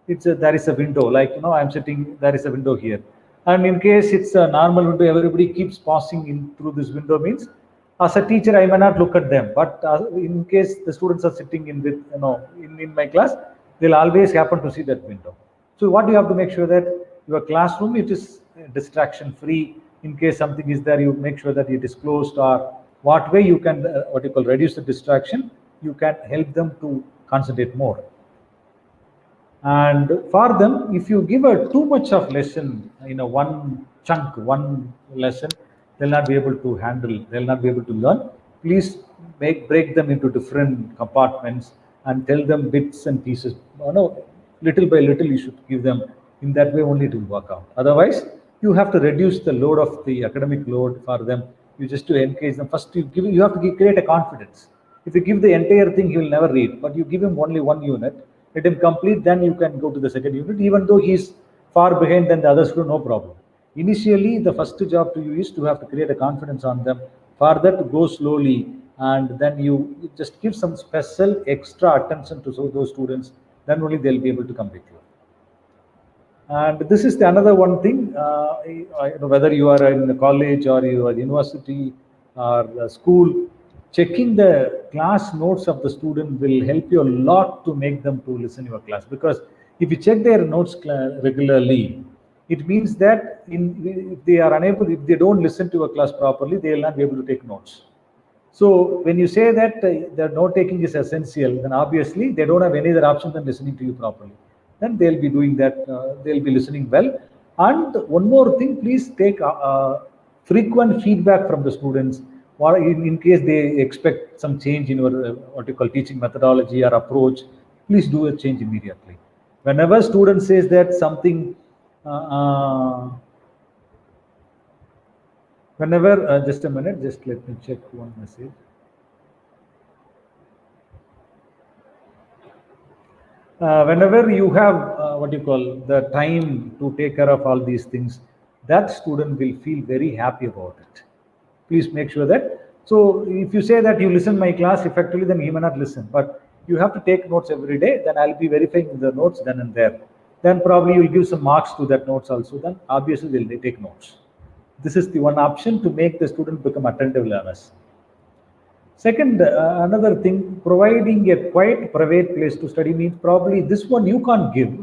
[SPEAKER 4] There is a window, like I'm sitting, there is a window here. And in case it's a normal window, everybody keeps passing in through this window means, as a teacher, I may not look at them. But in case the students are sitting in with, in my class, they'll always happen to see that window. So what you have to make sure that your classroom, it is distraction free. In case something is there, you make sure that it is closed, or what way you can what you call reduce the distraction, you can help them to concentrate more. And for them, if you give a too much of lesson in a one chunk, one lesson, they'll not be able to handle, they'll not be able to learn. Please break them into different compartments and tell them bits and pieces. No, little by little you should give them. In that way only it will work out. Otherwise you have to reduce the load of the academic load for them. You just to encourage them. First you have to create a confidence. If you give the entire thing, he will never read, but you give him only one unit, let him complete, then you can go to the second unit. Even though he's far behind than the other student, no problem. Initially the first job to you is to have to create a confidence on them. Further to go slowly, and then you just give some special extra attention to those students, then only they'll be able to come with you. And this is the another one thing, whether you are in the college or you are university or school, checking the class notes of the student will help you a lot to make them to listen your class. Because if you check their notes regularly, it means that if they are unable, if they don't listen to a class properly, they will not be able to take notes. So when you say that the note taking is essential, then obviously they don't have any other option than listening to you properly. Then they'll be doing that, they'll be listening well. And one more thing, please take frequent feedback from the students, or in case they expect some change in your what you call teaching methodology or approach, please do a change immediately. Whenever student says that something, whenever, just a minute, just let me check one message. Whenever you have what you call the time to take care of all these things, that student will feel very happy about it. Please make sure that. So if you say that you listen my class effectively, then he may not listen. But you have to take notes every day. Then I'll be verifying the notes then and there. Then probably you'll give some marks to that notes also. Then obviously they'll take notes. This is the one option to make the student become attentive learners. Second, another thing, providing a quiet private place to study means probably this one you can't give,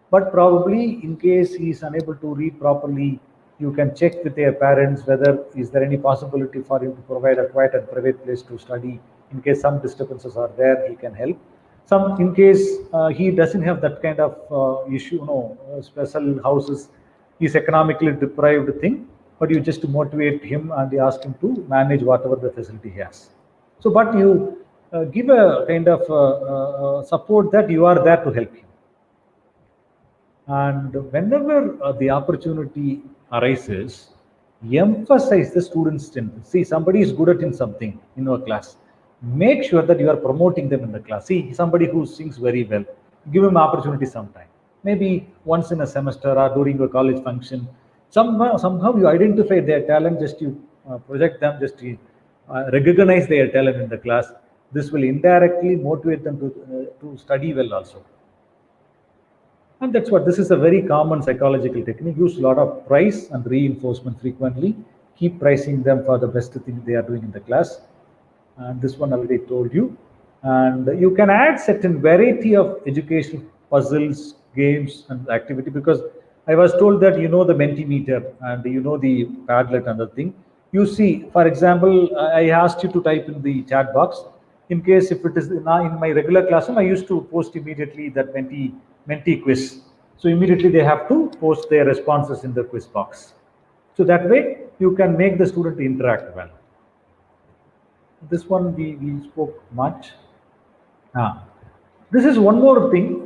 [SPEAKER 4] but probably in case he is unable to read properly, you can check with their parents whether is there any possibility for him to provide a quiet and private place to study. In case some disturbances are there, he can help. Some, in case he doesn't have that kind of issue, special houses, he's economically deprived thing, but you just motivate him and ask him to manage whatever the facility he has. So, but you give a kind of support that you are there to help him. And whenever the opportunity arises, emphasize the student's strength. See, somebody is good at in something in your class. Make sure that you are promoting them in the class. See, somebody who sings very well, give him opportunity sometime. Maybe once in a semester or during your college function. Somehow you identify their talent, just you project them, just you recognize their talent in the class. This will indirectly motivate them to study well also. And that's what, this is a very common psychological technique. Use a lot of price and reinforcement frequently. Keep pricing them for the best thing they are doing in the class. And this one already told you. And you can add certain variety of educational puzzles, games, and activity, because I was told that you know the Mentimeter and you know the Padlet and the thing. You see, for example, I asked you to type in the chat box. In case if it is now in my regular classroom, I used to post immediately that Menti quiz. So immediately they have to post their responses in the quiz box. So that way you can make the student interact well. This one we spoke much. This is one more thing.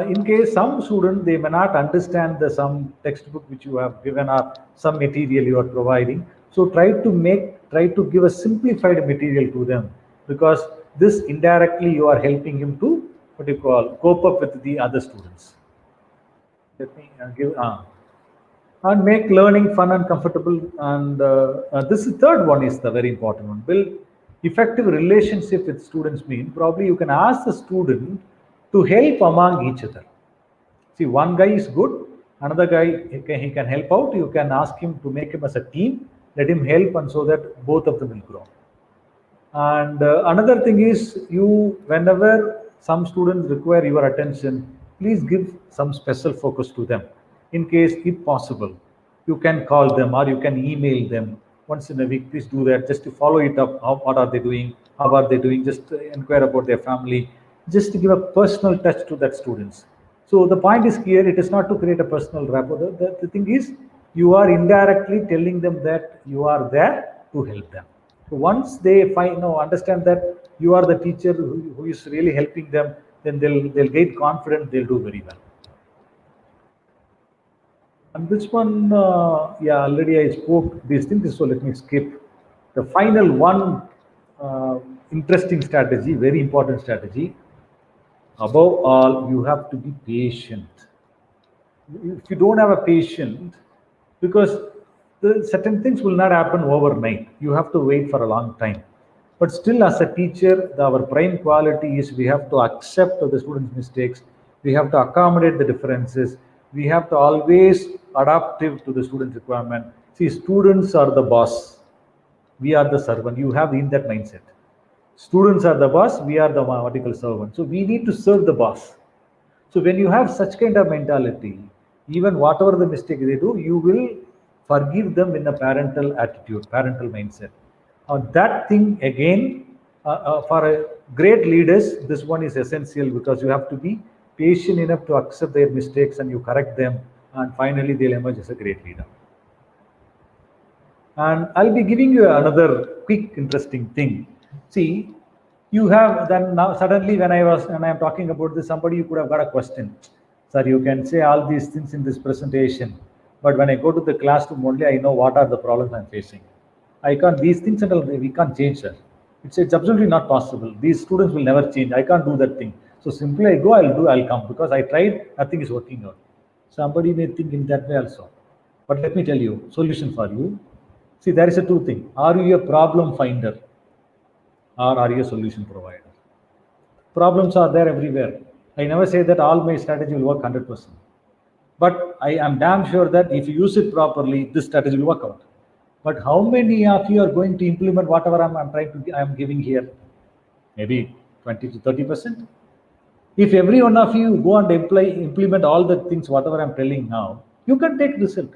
[SPEAKER 4] In case some student they may not understand some textbook which you have given or some material you are providing. So try to give a simplified material to them, because this indirectly you are helping him to cope up with the other students. Let me give and make learning fun and comfortable. And this third one is the very important one. Build effective relationship with students mean probably you can ask the student to help among each other. See, one guy is good, another guy he can help out. You can ask him to make him as a team, let him help, and so that both of them will grow. And another thing is, whenever some students require your attention, please give some special focus to them. In case, if possible, you can call them or you can email them once in a week. Please do that, just to follow it up. What are they doing? How are they doing? Just inquire about their family. Just to give a personal touch to that students. So the point is clear. It is not to create a personal rapport. The thing is, you are indirectly telling them that you are there to help them. So once they understand that you are the teacher who is really helping them, then they'll gain confidence. They'll do very well. And this one, yeah, already I spoke these things, so let me skip. The final one, interesting strategy, very important strategy. Above all, you have to be patient. If you don't have a patient, because certain things will not happen overnight, you have to wait for a long time. But still, as a teacher, our prime quality is we have to accept the students' mistakes, we have to accommodate the differences, we have to always adaptive to the students' requirement. See, students are the boss, we are the servant. You have in that mindset. Students are the boss, we are the vertical servant. So we need to serve the boss. So when you have such kind of mentality, even whatever the mistake they do, you will forgive them in a parental attitude, parental mindset. That thing again, for a great leaders, this one is essential, because you have to be patient enough to accept their mistakes and you correct them, and finally they'll emerge as a great leader. And I'll be giving you another quick interesting thing. See, you have then now suddenly when I am talking about this, somebody could have got a question. Sir, you can say all these things in this presentation, but when I go to the classroom only, I know what are the problems I'm facing. I can't, these things and all, we can't change, sir. It's absolutely not possible. These students will never change. I can't do that thing. So simply I go, I'll come, because I tried, nothing is working out. Somebody may think in that way also. But let me tell you, solution for you. See, there is a two thing. Are you a problem finder or are you a solution provider? Problems are there everywhere. I never say that all my strategy will work 100%. But I am damn sure that if you use it properly, this strategy will work out. But how many of you are going to implement whatever I'm giving here? Maybe 20 to 30%. If every one of you go and implement all the things, whatever I'm telling now, you can take result.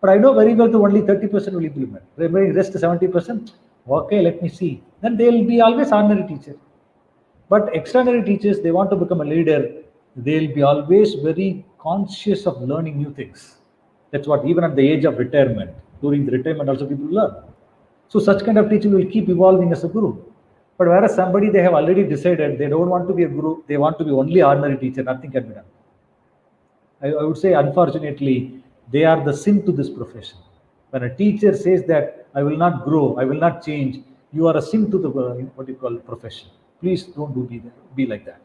[SPEAKER 4] But I know very well that only 30% will implement. The rest 70%, okay, let me see. Then they will be always ordinary teacher. But extraordinary teachers, they want to become a leader. They'll be always very conscious of learning new things. That's what, even at the age of retirement, during the retirement also people learn. So such kind of teaching will keep evolving as a guru. But whereas somebody, they have already decided they don't want to be a guru, they want to be only ordinary teacher, nothing can be done. I would say, unfortunately, they are the sin to this profession. When a teacher says that I will not grow, I will not change, you are a sin to the what you call profession. Please don't be like that.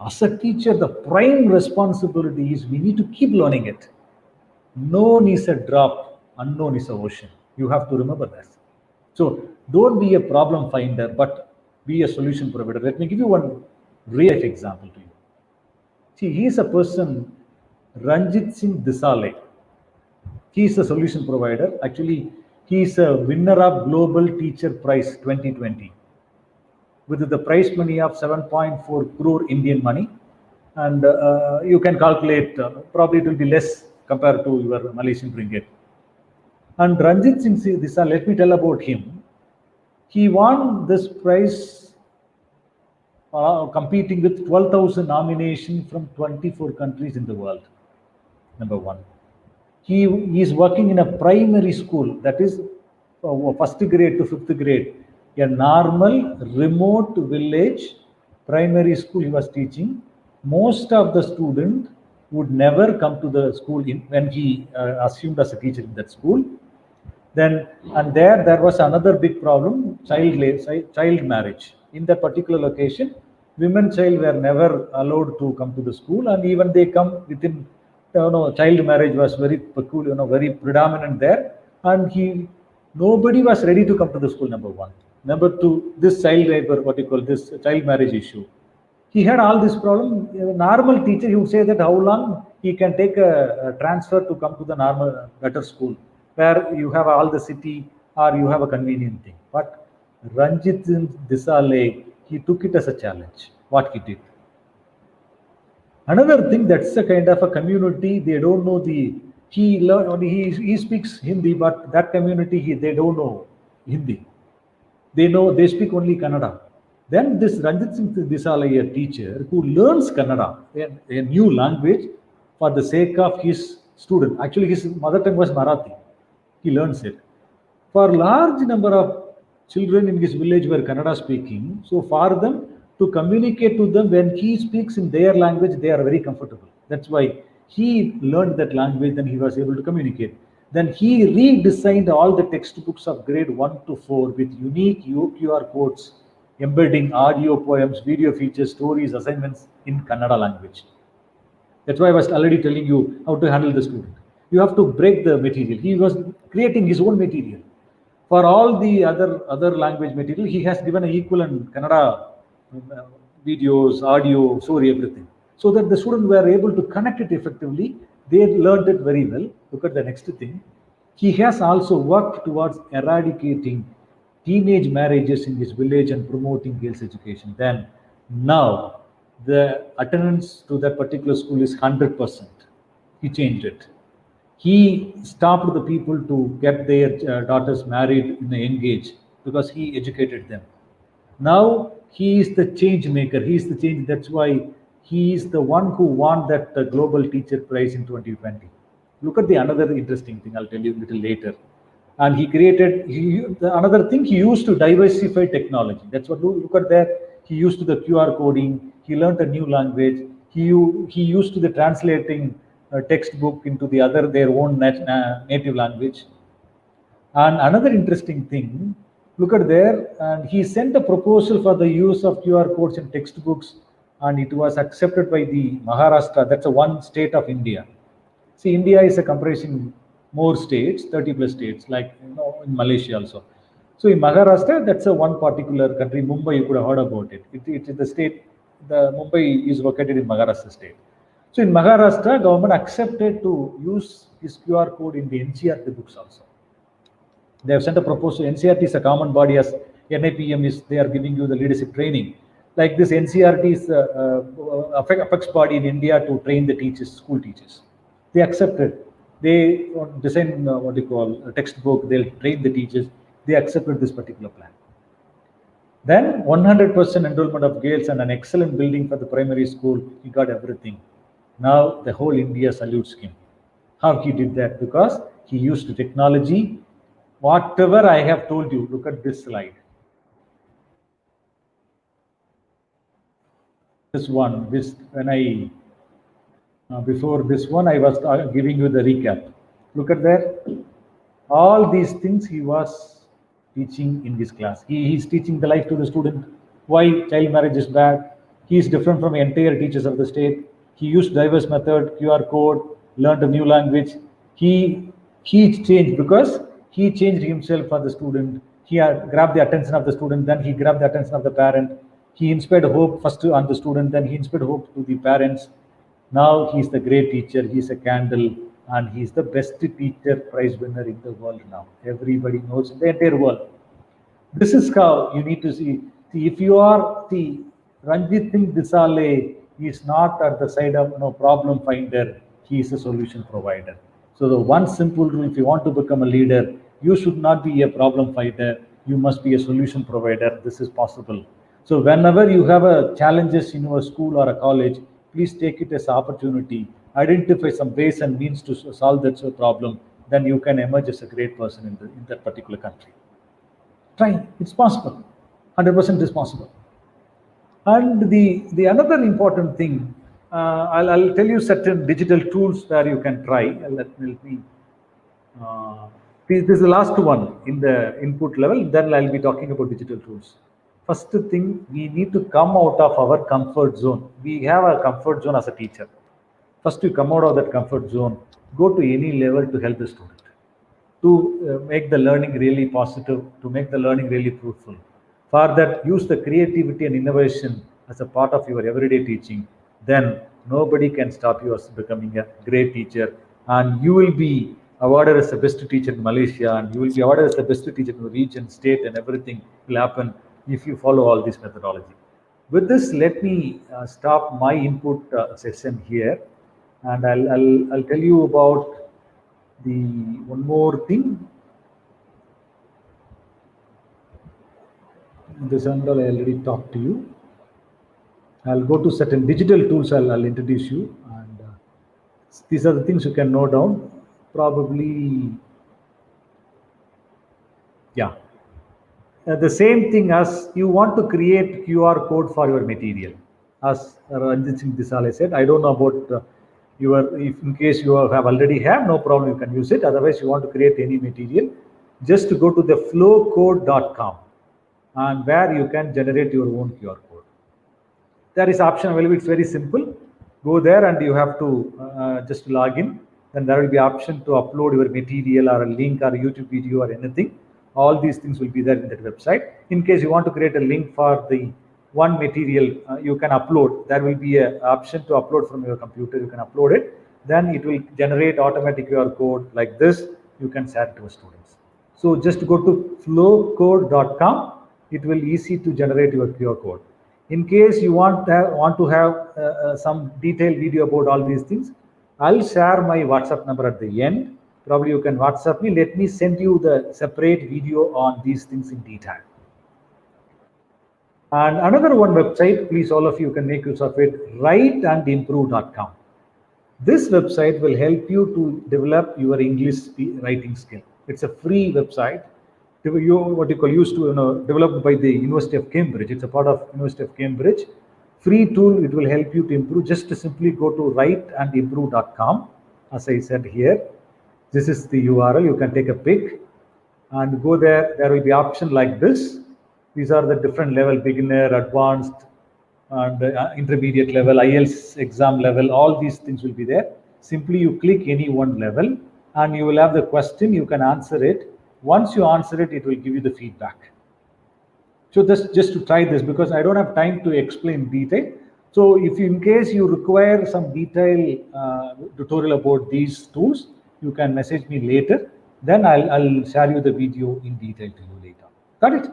[SPEAKER 4] As a teacher, the prime responsibility is we need to keep learning it. Known is a drop, unknown is an ocean. You have to remember that. So don't be a problem finder, but be a solution provider. Let me give you one real life example to you. See, he is a person, Ranjit Singh Disale. He is a solution provider. Actually, he is a winner of Global Teacher Prize 2020 with the prize money of 7.4 crore Indian money. And you can calculate, probably it will be less compared to your Malaysian ringgit. And Ranjit Singh Disale, let me tell about him. He won this prize competing with 12,000 nominations from 24 countries in the world. Number one. He is working in a primary school, that is first grade to fifth grade, a normal remote village primary school he was teaching. Most of the students would never come to the school when he assumed as a teacher in that school. Then, and there was another big problem, child marriage. In that particular location, women child were never allowed to come to the school, and even they come within, child marriage was very peculiar, very predominant there, and nobody was ready to come to the school, number one. Number two, this child labor, this child marriage issue. He had all this problem. A normal teacher, he would say that how long he can take a transfer to come to the normal, better school, where you have all the city or you have a convenient thing. But Ranjit Disale, he took it as a challenge, what he did. Another thing, that's a kind of a community, they don't know he speaks Hindi, but that community, they don't know Hindi. They speak only Kannada. Then this Ranjit Singh Disale, a teacher who learns Kannada, a new language, for the sake of his student. Actually, his mother tongue was Marathi. He learns it. For large number of children in his village were Kannada speaking. So for them to communicate to them when he speaks in their language, they are very comfortable. That's why he learned that language, then he was able to communicate. Then he redesigned all the textbooks of grade 1 to 4 with unique QR codes, embedding audio poems, video features, stories, assignments in Kannada language. That's why I was already telling you how to handle the student. You have to break the material. He was creating his own material. For all the other language material, he has given an equivalent Kannada uh, videos, audio, story, everything. So that the students were able to connect it effectively. They learned it very well. Look at the next thing. He has also worked towards eradicating teenage marriages in his village and promoting girls' education. Then now the attendance to that particular school is 100%. He changed it. He stopped the people to get their daughters married in a young age because he educated them. Now he is the change maker. He is the change. That's why he is the one who won that global teacher prize in 2020. Look at the another interesting thing. I'll tell you a little later. And he created another thing. He used to diversify technology. That's what look at there. He used the QR coding. He learned a new language. He used to the translating textbook into the other their own native language. And another interesting thing, look at there, and he sent a proposal for the use of QR codes in textbooks, and it was accepted by the Maharashtra. That's a one state of India. See, India is a comprising more states, 30 plus states, like in Malaysia also. So in Maharashtra, that's a one particular country. Mumbai, you could have heard about it. It is the state. The Mumbai is located in Maharashtra state. So in Maharashtra, government accepted to use this QR code in the NCRT books also. They have sent a proposal. NCRT is a common body as NIPM is. They are giving you the leadership training. Like this, NCRT is apex body in India to train the teachers, school teachers. They accepted. They design what you call a textbook. They'll train the teachers. They accepted this particular plan. Then 100% enrollment of girls and an excellent building for the primary school. He got everything. Now the whole India salutes him. How he did that? Because he used technology. Whatever I have told you, look at this slide. This one, this when I before this one, I was giving you the recap. Look at there. All these things he was teaching in this class. He is teaching the life to the student. Why child marriage is bad. He is different from entire teachers of the state. He used diverse method, QR code, learned a new language. He changed because he changed himself for the student. He grabbed the attention of the student, then he grabbed the attention of the parent. He inspired hope first on the student, then he inspired hope to the parents. Now he's the great teacher, he's a candle, and he's the best teacher prize winner in the world now. Everybody knows in the entire world. This is how you need to see. See, if you are the Ranjit Singh Disale, he is not at the side of problem finder, he is a solution provider. So the one simple rule, if you want to become a leader, you should not be a problem fighter, you must be a solution provider. This is possible. So whenever you have a challenges in your school or a college, please take it as opportunity. Identify some ways and means to solve that problem. Then you can emerge as a great person in that particular country. Try. It's possible. 100% is possible. And the another important thing, I'll tell you certain digital tools where you can try. Let me. This is the last one in the input level. Then I'll be talking about digital tools. First thing, we need to come out of our comfort zone. We have a comfort zone as a teacher. First, you come out of that comfort zone. Go to any level to help the student, to make the learning really positive, to make the learning really fruitful. For that, use the creativity and innovation as a part of your everyday teaching. Then nobody can stop you as becoming a great teacher, and you will be awarded as the best teacher in Malaysia, and you will be awarded as the best teacher in the region, state, and everything will happen if you follow all this methodology. With this, let me stop my input session here, and I'll tell you about the one more thing. This angle I already talked to you. I'll go to certain digital tools. I'll introduce you, and These are the things you can note down. Probably, yeah. The same thing as you want to create QR code for your material. As Ranjit Singh Disale said, I don't know about if in case you have already have, no problem, you can use it. Otherwise, you want to create any material, just to go to the flowcode.com and where you can generate your own QR code. There is option available. It's very simple. Go there and you have to just log in. Then there will be option to upload your material or a link or a YouTube video or anything. All these things will be there in that website. In case you want to create a link for the one material, you can upload. There will be an option to upload from your computer. You can upload it. Then it will generate automatic QR code like this. You can share it to students. So just go to flowcode.com. It will easy to generate your QR code. In case you want to have some detailed video about all these things, I'll share my WhatsApp number at the end. Probably you can WhatsApp me. Let me send you the separate video on these things in detail. And another one website, please all of you can make use of it, writeandimprove.com. This website will help you to develop your English writing skill. It's a free website. What you call used to developed by the University of Cambridge. It's a part of University of Cambridge. Free tool. It will help you to improve. Just to simply go to writeandimprove.com. As I said here, this is the URL. You can take a pic and go there. There will be option like this. These are the different level: beginner, advanced, and intermediate level, IELTS exam level. All these things will be there. Simply you click any one level and you will have the question. You can answer it. Once you answer it, it will give you the feedback. So this just to try this, because I don't have time to explain detail. So if in case you require some detailed tutorial about these tools, you can message me later. Then I'll share you the video in detail to you later. Got it?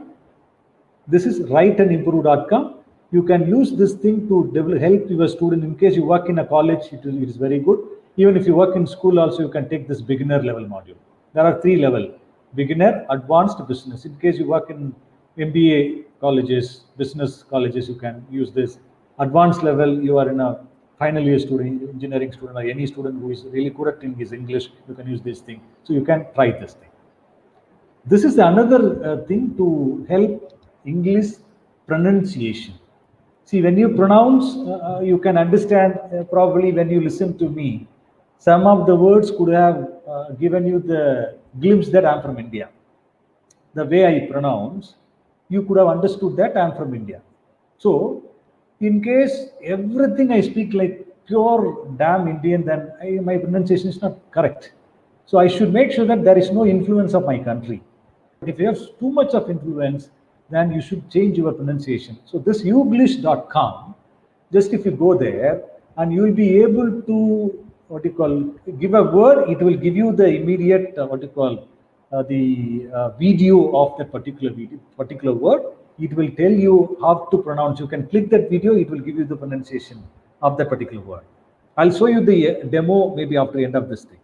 [SPEAKER 4] This is writeandimprove.com. You can use this thing to help your student. In case you work in a college, it is very good. Even if you work in school also, you can take this beginner level module. There are 3 levels: beginner, advanced, business. In case you work in MBA colleges, business colleges, you can use this. Advanced level, you are in a final year student, engineering student, or any student who is really good at his English, you can use this thing. So you can try this thing. This is another thing to help English pronunciation. See, when you pronounce, you can understand probably when you listen to me, some of the words could have given you the glimpse that I'm from India. The way I pronounce, you could have understood that I'm from India. So, in case everything I speak like pure damn Indian, then my pronunciation is not correct. So I should make sure that there is no influence of my country. If you have too much of influence, then you should change your pronunciation. So this youglish.com, just if you go there and you will be able to give a word, it will give you the immediate video of that particular word. It will tell you how to pronounce. You can click that video, it will give you the pronunciation of that particular word. I'll show you the demo maybe after the end of this thing.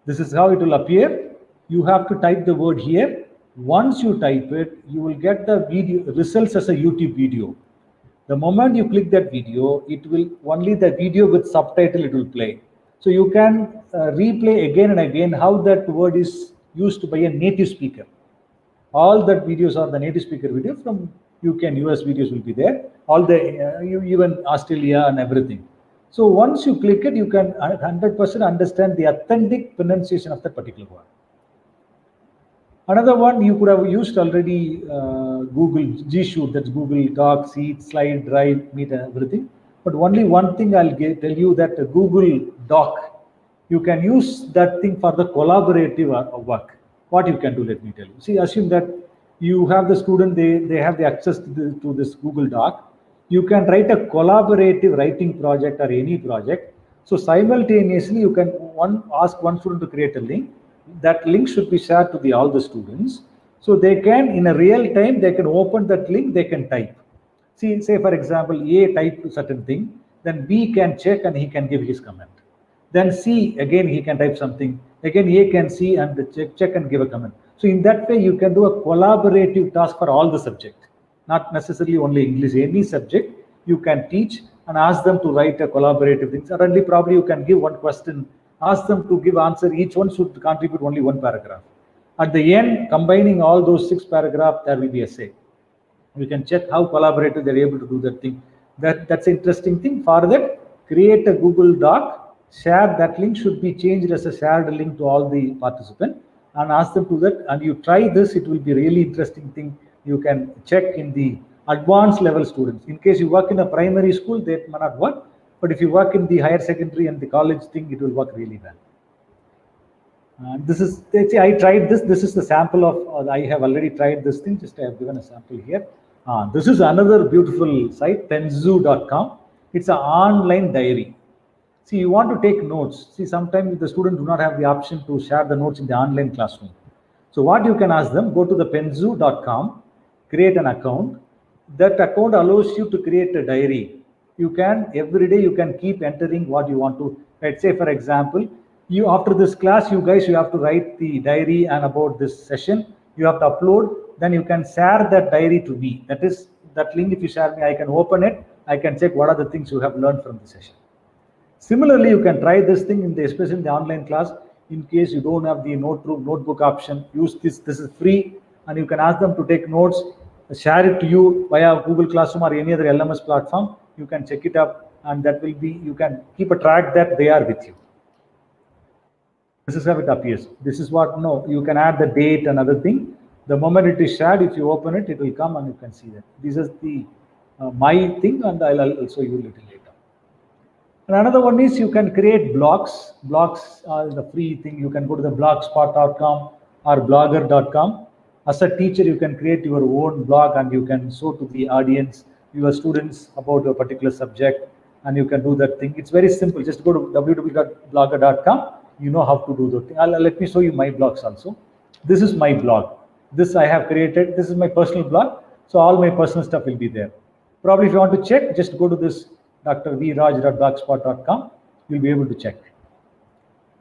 [SPEAKER 4] This is how it will appear. You have to type the word here. Once you type it, you will get the video results as a YouTube video. The moment you click that video, it will only the video with subtitle it will play. So you can replay again and again how that word is used by a native speaker. All that videos are the native speaker video from UK and US videos will be there. All the even Australia and everything. So once you click it, you can 100% understand the authentic pronunciation of that particular word. Another one you could have used already, Google G Shoot, that's Google Doc, Sheet, Slide, Drive, Meet, and everything. But only one thing I'll tell you, that Google Doc, you can use that thing for the collaborative work. What you can do, let me tell you. See, assume that you have the student, they have the access to this Google Doc. You can write a collaborative writing project or any project. So simultaneously, you can ask one student to create a link. That link should be shared to all the students. So they can, in a real time, they can open that link, they can type. See, say for example, A typed a certain thing, then B can check and he can give his comment. Then C, again, he can type something. Again, A can see and check and give a comment. So in that way, you can do a collaborative task for all the subject, not necessarily only English, any subject you can teach and ask them to write a collaborative thing. Suddenly, probably you can give one question, ask them to give answer. Each one should contribute only one paragraph. At the end, combining all those 6 paragraphs, there will be essay. You can check how collaborative they're able to do that thing. That's an interesting thing. For that, create a Google Doc, share that link should be changed as a shared link to all the participants, and ask them to that, and you try this, it will be really interesting thing. You can check in the advanced level students. In case you work in a primary school, that may not work, but if you work in the higher secondary and the college thing, it will work really well. This is, I tried this. This is the sample of, I have already tried this thing. Just I have given a sample here. This is another beautiful site, penzu.com. It's an online diary. See, you want to take notes. See, sometimes the student do not have the option to share the notes in the online classroom. So what you can ask them, go to the penzu.com, create an account. That account allows you to create a diary. You can, every day you can keep entering what you want to. Let's say, for example, you, after this class, you guys, you have to write the diary and about this session. You have to upload. Then you can share that diary to me. That is, that link, if you share me, I can open it. I can check what are the things you have learned from the session. Similarly, you can try this thing in the, especially in the online class. In case you don't have the notebook option, use this. This is free, and you can ask them to take notes, share it to you via Google Classroom or any other LMS platform. You can check it up, and that will be, you can keep a track that they are with you. This is how it appears. This is what, no, you can add the date and other thing. The moment it is shared, if you open it, it will come and you can see that. This is the my thing, and I'll show you a little later. And another one is you can create blogs. Blogs are the free thing. You can go to the blogspot.com or blogger.com. As a teacher, you can create your own blog and you can show to the audience, your students, about a particular subject, and you can do that thing. It's very simple. Just go to www.blogger.com. You know how to do the thing. Let me show you my blogs also. This is my blog. This I have created. This is my personal blog. So all my personal stuff will be there. Probably if you want to check, just go to this drvraj.blogspot.com. You'll be able to check.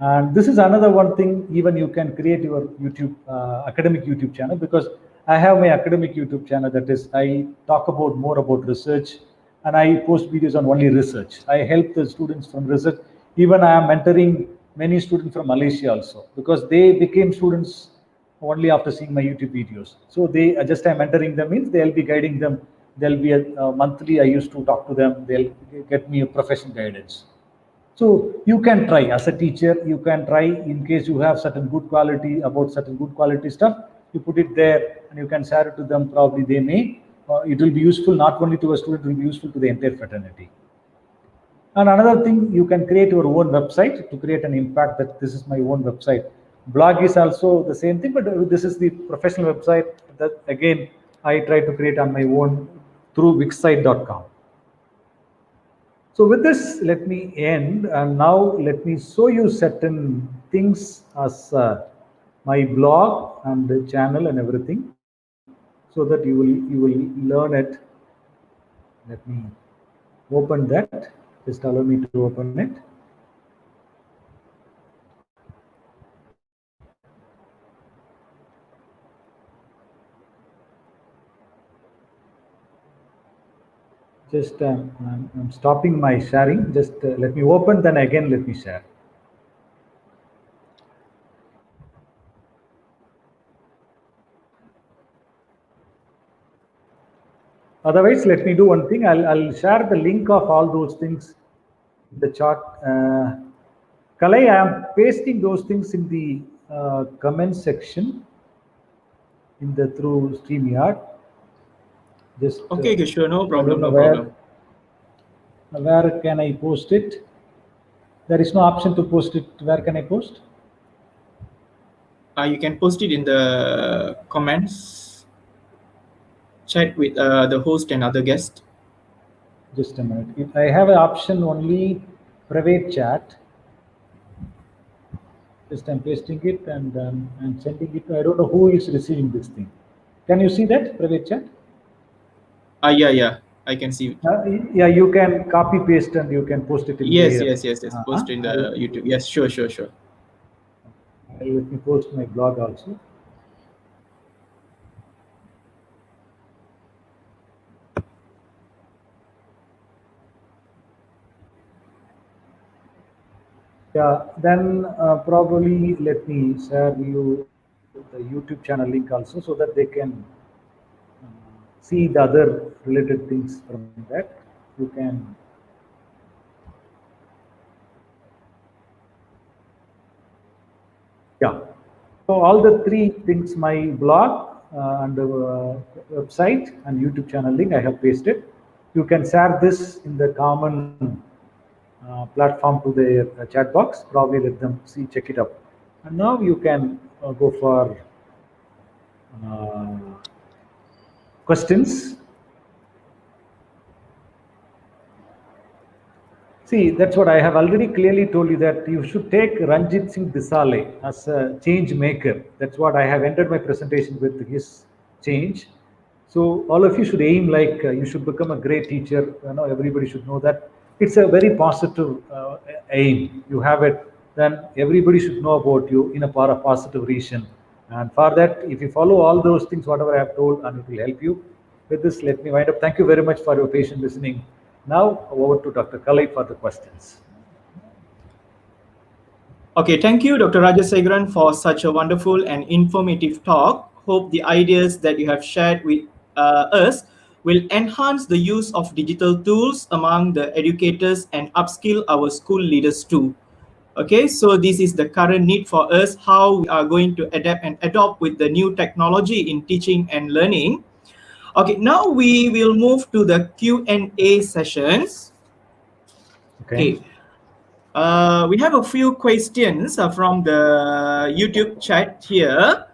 [SPEAKER 4] And this is another one thing, even you can create your YouTube, academic YouTube channel, because I have my academic YouTube channel, that is, I talk about more about research, and I post videos on only research. I help the students from research. Even I am mentoring many students from Malaysia also, because they became students only after seeing my YouTube videos. So they just I'm mentoring them, means they'll be guiding them. There'll be a monthly, I used to talk to them. They'll get me a professional guidance. So you can try as a teacher, you can try in case you have certain good quality, about certain good quality stuff, you put it there and you can share it to them. Probably they may, it will be useful not only to a student, it will be useful to the entire fraternity. And another thing, you can create your own website to create an impact that this is my own website. Blog is also the same thing, but this is the professional website that again, I try to create on my own through wixsite.com. So with this, let me end, and now let me show you certain things as my blog and the channel and everything, so that you will learn it. Let me open that. Just allow me to open it. Just I'm stopping my sharing. Just let me open, then again let me share. Otherwise, let me do one thing. I'll share the link of all those things in the chat. Kalai, I am pasting those things in the comment section in the through StreamYard. Just
[SPEAKER 1] Okay, sure, no
[SPEAKER 4] I
[SPEAKER 1] problem,
[SPEAKER 4] don't know
[SPEAKER 1] no problem.
[SPEAKER 4] where can I post it. There is no option to post it. Where can I post?
[SPEAKER 1] You can post it in the comments chat with the host and other guests.
[SPEAKER 4] Just a minute. I have an option only private chat. Just I'm pasting it and I'm sending it. I don't know who is receiving this thing. Can you see that private chat?
[SPEAKER 1] Yeah, I can see it.
[SPEAKER 4] Yeah, you can copy paste and you can post it in
[SPEAKER 1] Yes,
[SPEAKER 4] there.
[SPEAKER 1] yes. Post in the YouTube. Yes, sure.
[SPEAKER 4] Let me post my blog also. Yeah, then probably let me share you the YouTube channel link also so that they can see the other related things from that. You can, yeah. So all the three things, my blog and website and YouTube channel link, I have pasted. You can share this in the common platform to their chat box. Probably let them see, check it up. And now you can go for uh, questions. See, that's what I have already clearly told you, that you should take Ranjit Singh Disale as a change maker. That's what I have ended my presentation with, his change. So all of you should aim like you should become a great teacher. Everybody should know that it's a very positive aim. You have it, then everybody should know about you in a positive region. And for that, if you follow all those things, whatever I have told, and it will help you. With this, let me wind up. Thank you very much for your patient listening. Now, over to Dr. Kalai for the questions.
[SPEAKER 1] Okay, thank you, Dr. Rajasekharan, for such a wonderful and informative talk. Hope the ideas that you have shared with us will enhance the use of digital tools among the educators and upskill our school leaders too. Okay, so this is the current need for us, how we are going to adapt and adopt with the new technology in teaching and learning. Okay, now we will move to the Q&A sessions.
[SPEAKER 4] Okay.
[SPEAKER 1] Okay, we have a few questions from the YouTube chat here.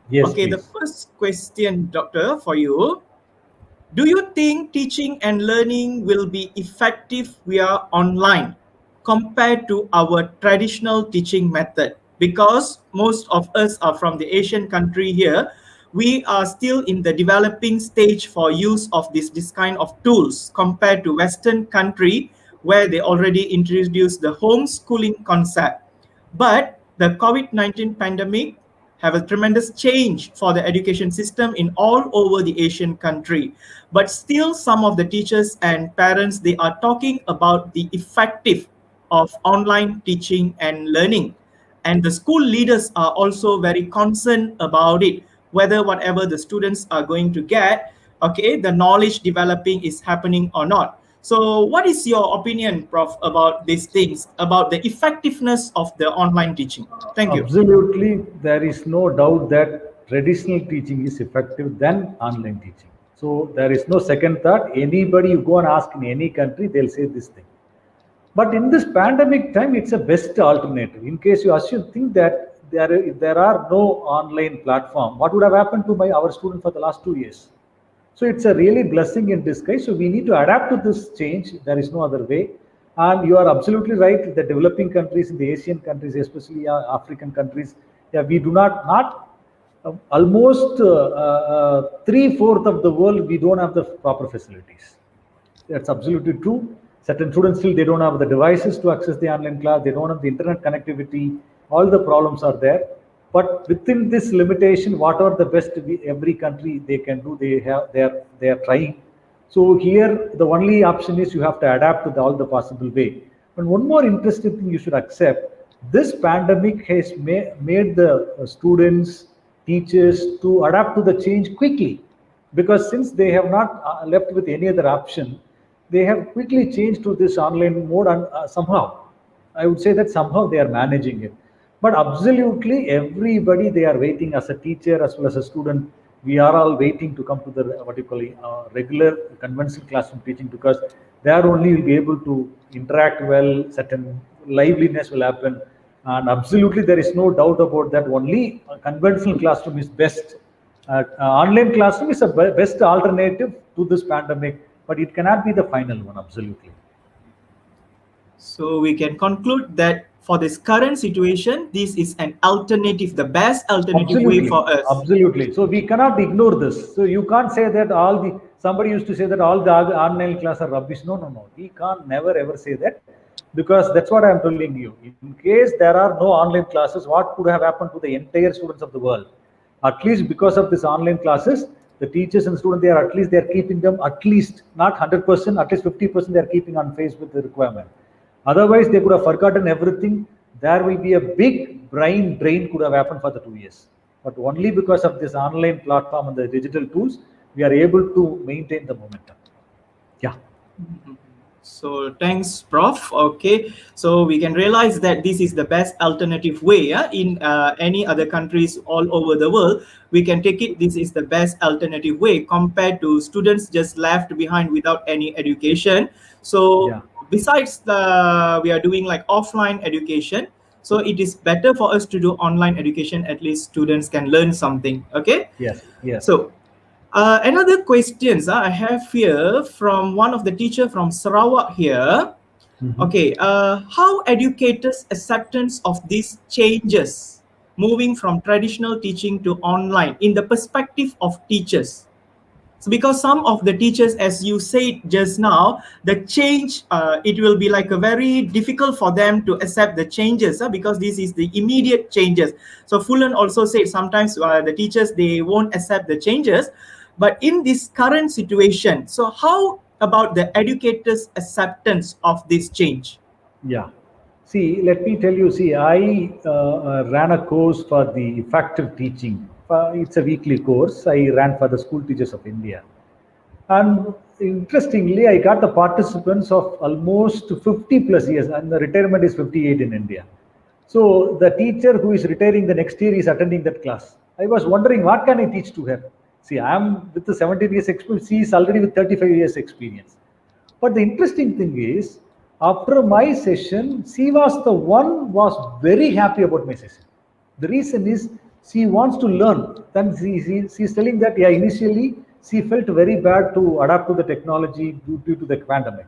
[SPEAKER 4] Yes,
[SPEAKER 1] Okay, the
[SPEAKER 4] please.
[SPEAKER 1] first question, Doctor, for you. Do you think teaching and learning will be effective via online compared to our traditional teaching method? Because most of us are from the Asian country here, we are still in the developing stage for use of this kind of tools compared to Western country where they already introduced the homeschooling concept. But the COVID-19 pandemic have a tremendous change for the education system in all over the Asian country. But still, some of the teachers and parents, they are talking about the effective of online teaching and learning. And the school leaders are also very concerned about it, whether whatever the students are going to get, okay, the knowledge developing is happening or not. So what is your opinion, Prof, about these things, about the effectiveness of the online teaching? Thank you.
[SPEAKER 4] Absolutely, there is no doubt that traditional teaching is effective than online teaching. So there is no second thought. Anybody you go and ask in any country, they'll say this thing. But in this pandemic time, it's a best alternative. In case you assume, think that there are no online platform, what would have happened to our student for the last 2 years? So it's a really blessing in disguise. So we need to adapt to this change. There is no other way. And you are absolutely right. The developing countries, in the Asian countries, especially African countries, yeah, we do not almost 3/4 of the world, we don't have the proper facilities. That's absolutely true. Certain students still they don't have the devices to access the online class. They don't have the internet connectivity. All the problems are there. But within this limitation, what are the best every country they can do? They are trying. So here the only option is you have to adapt to all the possible way. And one more interesting thing you should accept: this pandemic has made the students, teachers to adapt to the change quickly, because since they have not left with any other option, they have quickly changed to this online mode, and somehow I would say that somehow they are managing it. But absolutely everybody, they are waiting, as a teacher as well as a student, we are all waiting to come to the what you call regular conventional classroom teaching, because there only you'll be able to interact well, certain liveliness will happen. And absolutely there is no doubt about that, only a conventional classroom is best. Online classroom is a best alternative to this pandemic, but it cannot be the final one, absolutely.
[SPEAKER 1] So we can conclude that for this current situation, this is an alternative, the best alternative way
[SPEAKER 4] Absolutely,
[SPEAKER 1] for us.
[SPEAKER 4] absolutely. So we cannot ignore this. So you can't say that somebody used to say that all the online class are rubbish. No, no, no. We can't never ever say that, because that's what I'm telling you. In case there are no online classes, what could have happened to the entire students of the world? At least because of this online classes, the teachers and students, they are keeping them, at least not 100%, at least 50% they are keeping on face with the requirement. Otherwise, they could have forgotten everything. there will be a big brain drain could have happened for the 2 years. But only because of this online platform and the digital tools, we are able to maintain the momentum. Yeah.
[SPEAKER 1] So thanks, Prof. Okay, so we can realize that this is the best alternative way. Yeah? In any other countries all over the world, we can take it. This is the best alternative way compared to students just left behind without any education. So
[SPEAKER 4] Yeah.
[SPEAKER 1] besides the we are doing like offline education. So it is better for us to do online education. At least students can learn something. Okay.
[SPEAKER 4] Yes. Yes.
[SPEAKER 1] So another questions I have here from one of the teacher from Sarawak here.
[SPEAKER 4] Mhm.
[SPEAKER 1] Okay, how educators' acceptance of these changes, moving from traditional teaching to online, in the perspective of teachers? So because some of the teachers, as you said just now, the change, it will be like a very difficult for them to accept the changes because this is the immediate changes. So Fulan also said sometimes the teachers, they won't accept the changes. But in this current situation, so how about the educators' acceptance of this change?
[SPEAKER 4] Yeah. See, let me tell you, see, I ran a course for the effective teaching. It's a weekly course. I ran for the school teachers of India. And interestingly, I got the participants of almost 50 plus years, and the retirement is 58 in India. So the teacher who is retiring the next year is attending that class. I was wondering, what can I teach to her? See, I am with the 17 years experience. She is already with 35 years experience. But the interesting thing is, after my session, she was the one was very happy about my session. The reason is she wants to learn. Then she's telling that yeah, initially she felt very bad to adapt to the technology due to the pandemic.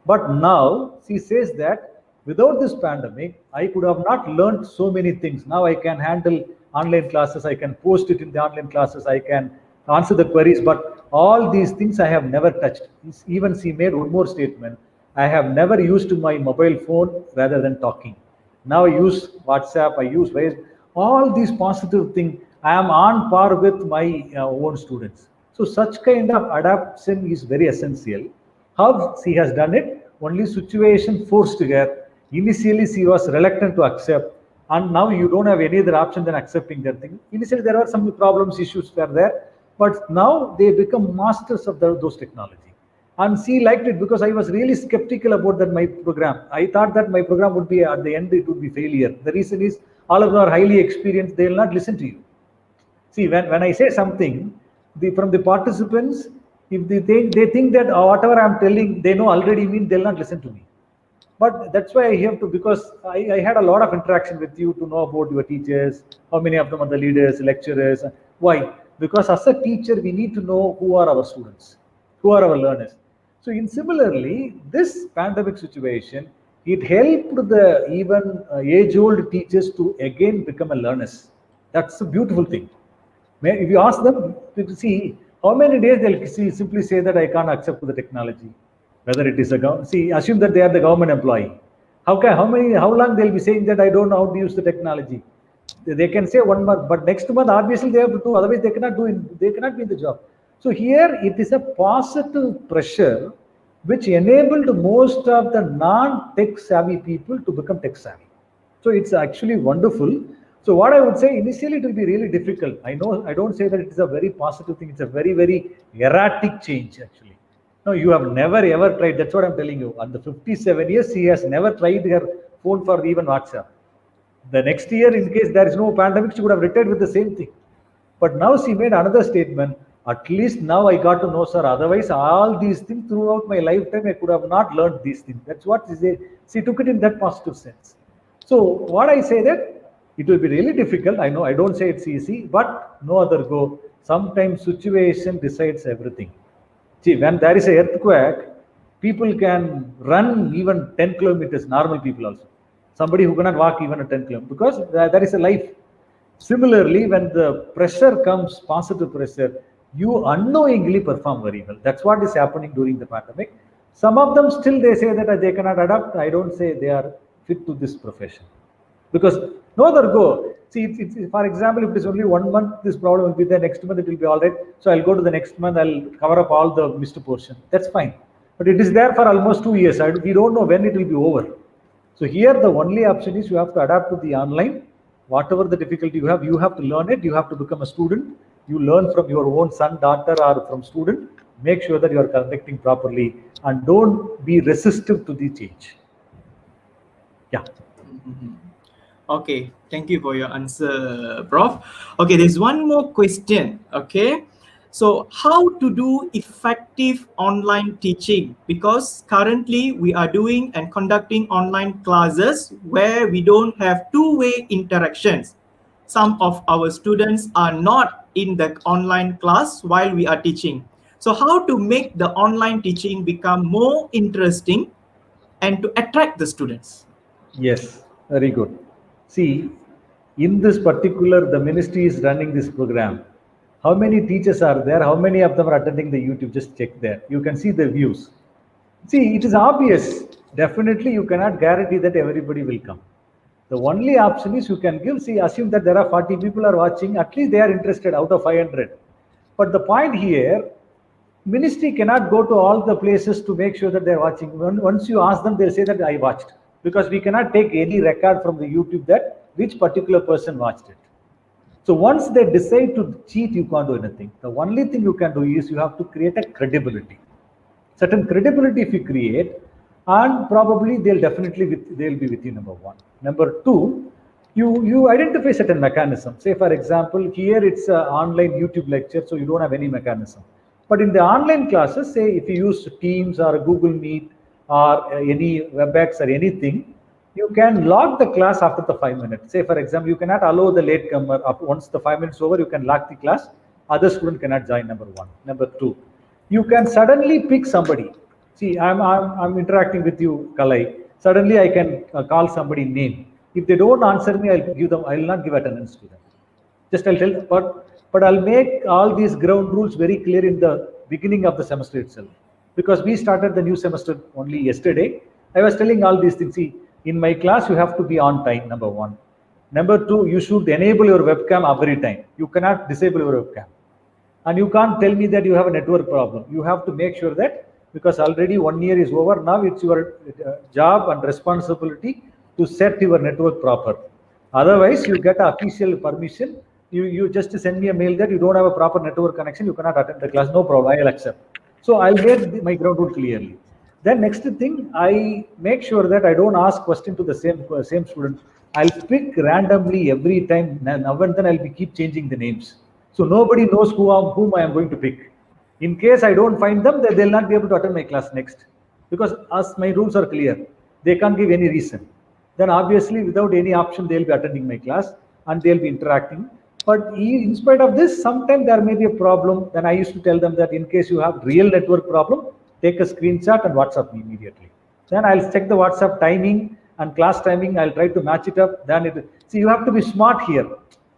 [SPEAKER 4] But now she says that without this pandemic, I could have not learned so many things. Now I can handle online classes, I can post it in the online classes, I can answer the queries, but all these things I have never touched. Even she made one more statement. I have never used my mobile phone rather than talking. Now I use WhatsApp, I use Facebook, all these positive things. I am on par with my own students. So such kind of adaptation is very essential. How she has done it? Only situation forced her. Initially, she was reluctant to accept, and now you don't have any other option than accepting that thing. Initially, there were some problems, issues were there, but now they become masters of those technology. And she liked it because I was really skeptical about that my program. I thought that my program would be at the end it would be failure. The reason is all of them are highly experienced; they will not listen to you. See, when I say something, from the participants, if they think that whatever I'm telling, they know already mean they'll not listen to me. But that's why I have to, because I had a lot of interaction with you to know about your teachers, how many of them are the leaders, lecturers. Why? Because as a teacher, we need to know who are our students, who are our learners. So in similarly, this pandemic situation, it helped the even age-old teachers to again become a learners. That's a beautiful thing. If you ask them to see how many days they'll simply say that I can't accept the technology, whether it is a see, assume that they are the government employee. How long they'll be saying that I don't know how to use the technology? They can say 1 month, but next month obviously they have to do. Otherwise, they cannot do it. They cannot be in the job. So here it is a positive pressure which enabled most of the non-tech savvy people to become tech savvy. So it's actually wonderful. So what I would say, initially it will be really difficult. I know I don't say that it is a very positive thing. It's a very, very erratic change actually. No, you have never ever tried. That's what I'm telling you. Under 57 years, she has never tried her phone for even WhatsApp. The next year, in case there is no pandemic, she would have retired with the same thing. But now she made another statement. At least now I got to know, sir. Otherwise, all these things throughout my lifetime, I could have not learned these things. That's what she said. She took it in that positive sense. So what I say that it will be really difficult. I know I don't say it's easy, but no other go. Sometimes situation decides everything. See, when there is an earthquake, people can run even 10 kilometers, normal people also. Somebody who cannot walk even at 10 kilometers, because there is a life. Similarly, when the pressure comes, positive pressure, you unknowingly perform very well. That's what is happening during the pandemic. Some of them still they say that they cannot adapt. I don't say they are fit to this profession because no other go. See, for example, if it is only 1 month, this problem will be there. Next month it will be all right. So I'll go to the next month. I'll cover up all the missed portion. That's fine. But it is there for almost 2 years. We don't know when it will be over. So here the only option is you have to adapt to the online. Whatever the difficulty you have to learn it. You have to become a student. You learn from your own son, daughter, or from student. Make sure that you are conducting properly and don't be resistive to the change. Yeah.
[SPEAKER 1] Okay, thank you for your answer, Prof. Okay, there's one more question. Okay, so how to do effective online teaching? Because currently we are doing and conducting online classes where we don't have two-way interactions. Some of our students are not in the online class while we are teaching. So how to make the online teaching become more interesting and to attract the students?
[SPEAKER 4] Yes, very good. See, in this particular, the ministry is running this program. How many teachers are there? How many of them are attending the YouTube? Just check there. You can see the views. See, it is obvious. Definitely, you cannot guarantee that everybody will come. The only option is you can give, see, assume that there are 40 people are watching, at least they are interested out of 500. But the point here, ministry cannot go to all the places to make sure that they're watching. Once you ask them, they'll say that I watched. Because we cannot take any record from the YouTube that which particular person watched it. So once they decide to cheat, you can't do anything. The only thing you can do is you have to create a credibility. Certain credibility if you create, and probably they'll be with you. Number one. Number two, you identify certain mechanism. Say for example, here it's an online YouTube lecture, so you don't have any mechanism. But in the online classes, say if you use Teams or Google Meet or any WebEx or anything, you can log the class after the 5 minutes. Say for example, you cannot allow the latecomer. Once the 5 minutes over, you can lock the class. Other student cannot join. Number one. Number two, you can suddenly pick somebody. See, I'm interacting with you, Kalai. Suddenly I can call somebody name. If they don't answer me, I will not give attendance to them. Just I'll tell, but I'll make all these ground rules very clear in the beginning of the semester itself. Because we started the new semester only yesterday. I was telling all these things. See, in my class, you have to be on time, number one. Number two, you should enable your webcam every time. You cannot disable your webcam. And you can't tell me that you have a network problem. You have to make sure that, because already 1 year is over, now it's your job and responsibility to set your network proper. Otherwise, you get official permission. You just send me a mail that you don't have a proper network connection, you cannot attend the class. No problem, I'll accept. So I'll make my ground rule clearly. Then next thing, I make sure that I don't ask question to the same student. I'll pick randomly every time. Now and then I'll keep changing the names. So nobody knows whom I am going to pick. In case I don't find them, they'll not be able to attend my class next. Because as my rules are clear, they can't give any reason. Then obviously without any option, they'll be attending my class and they'll be interacting. But in spite of this, sometimes there may be a problem. Then I used to tell them that in case you have real network problem, take a screenshot and WhatsApp me immediately. Then I'll check the WhatsApp timing and class timing. I'll try to match it up. See, you have to be smart here.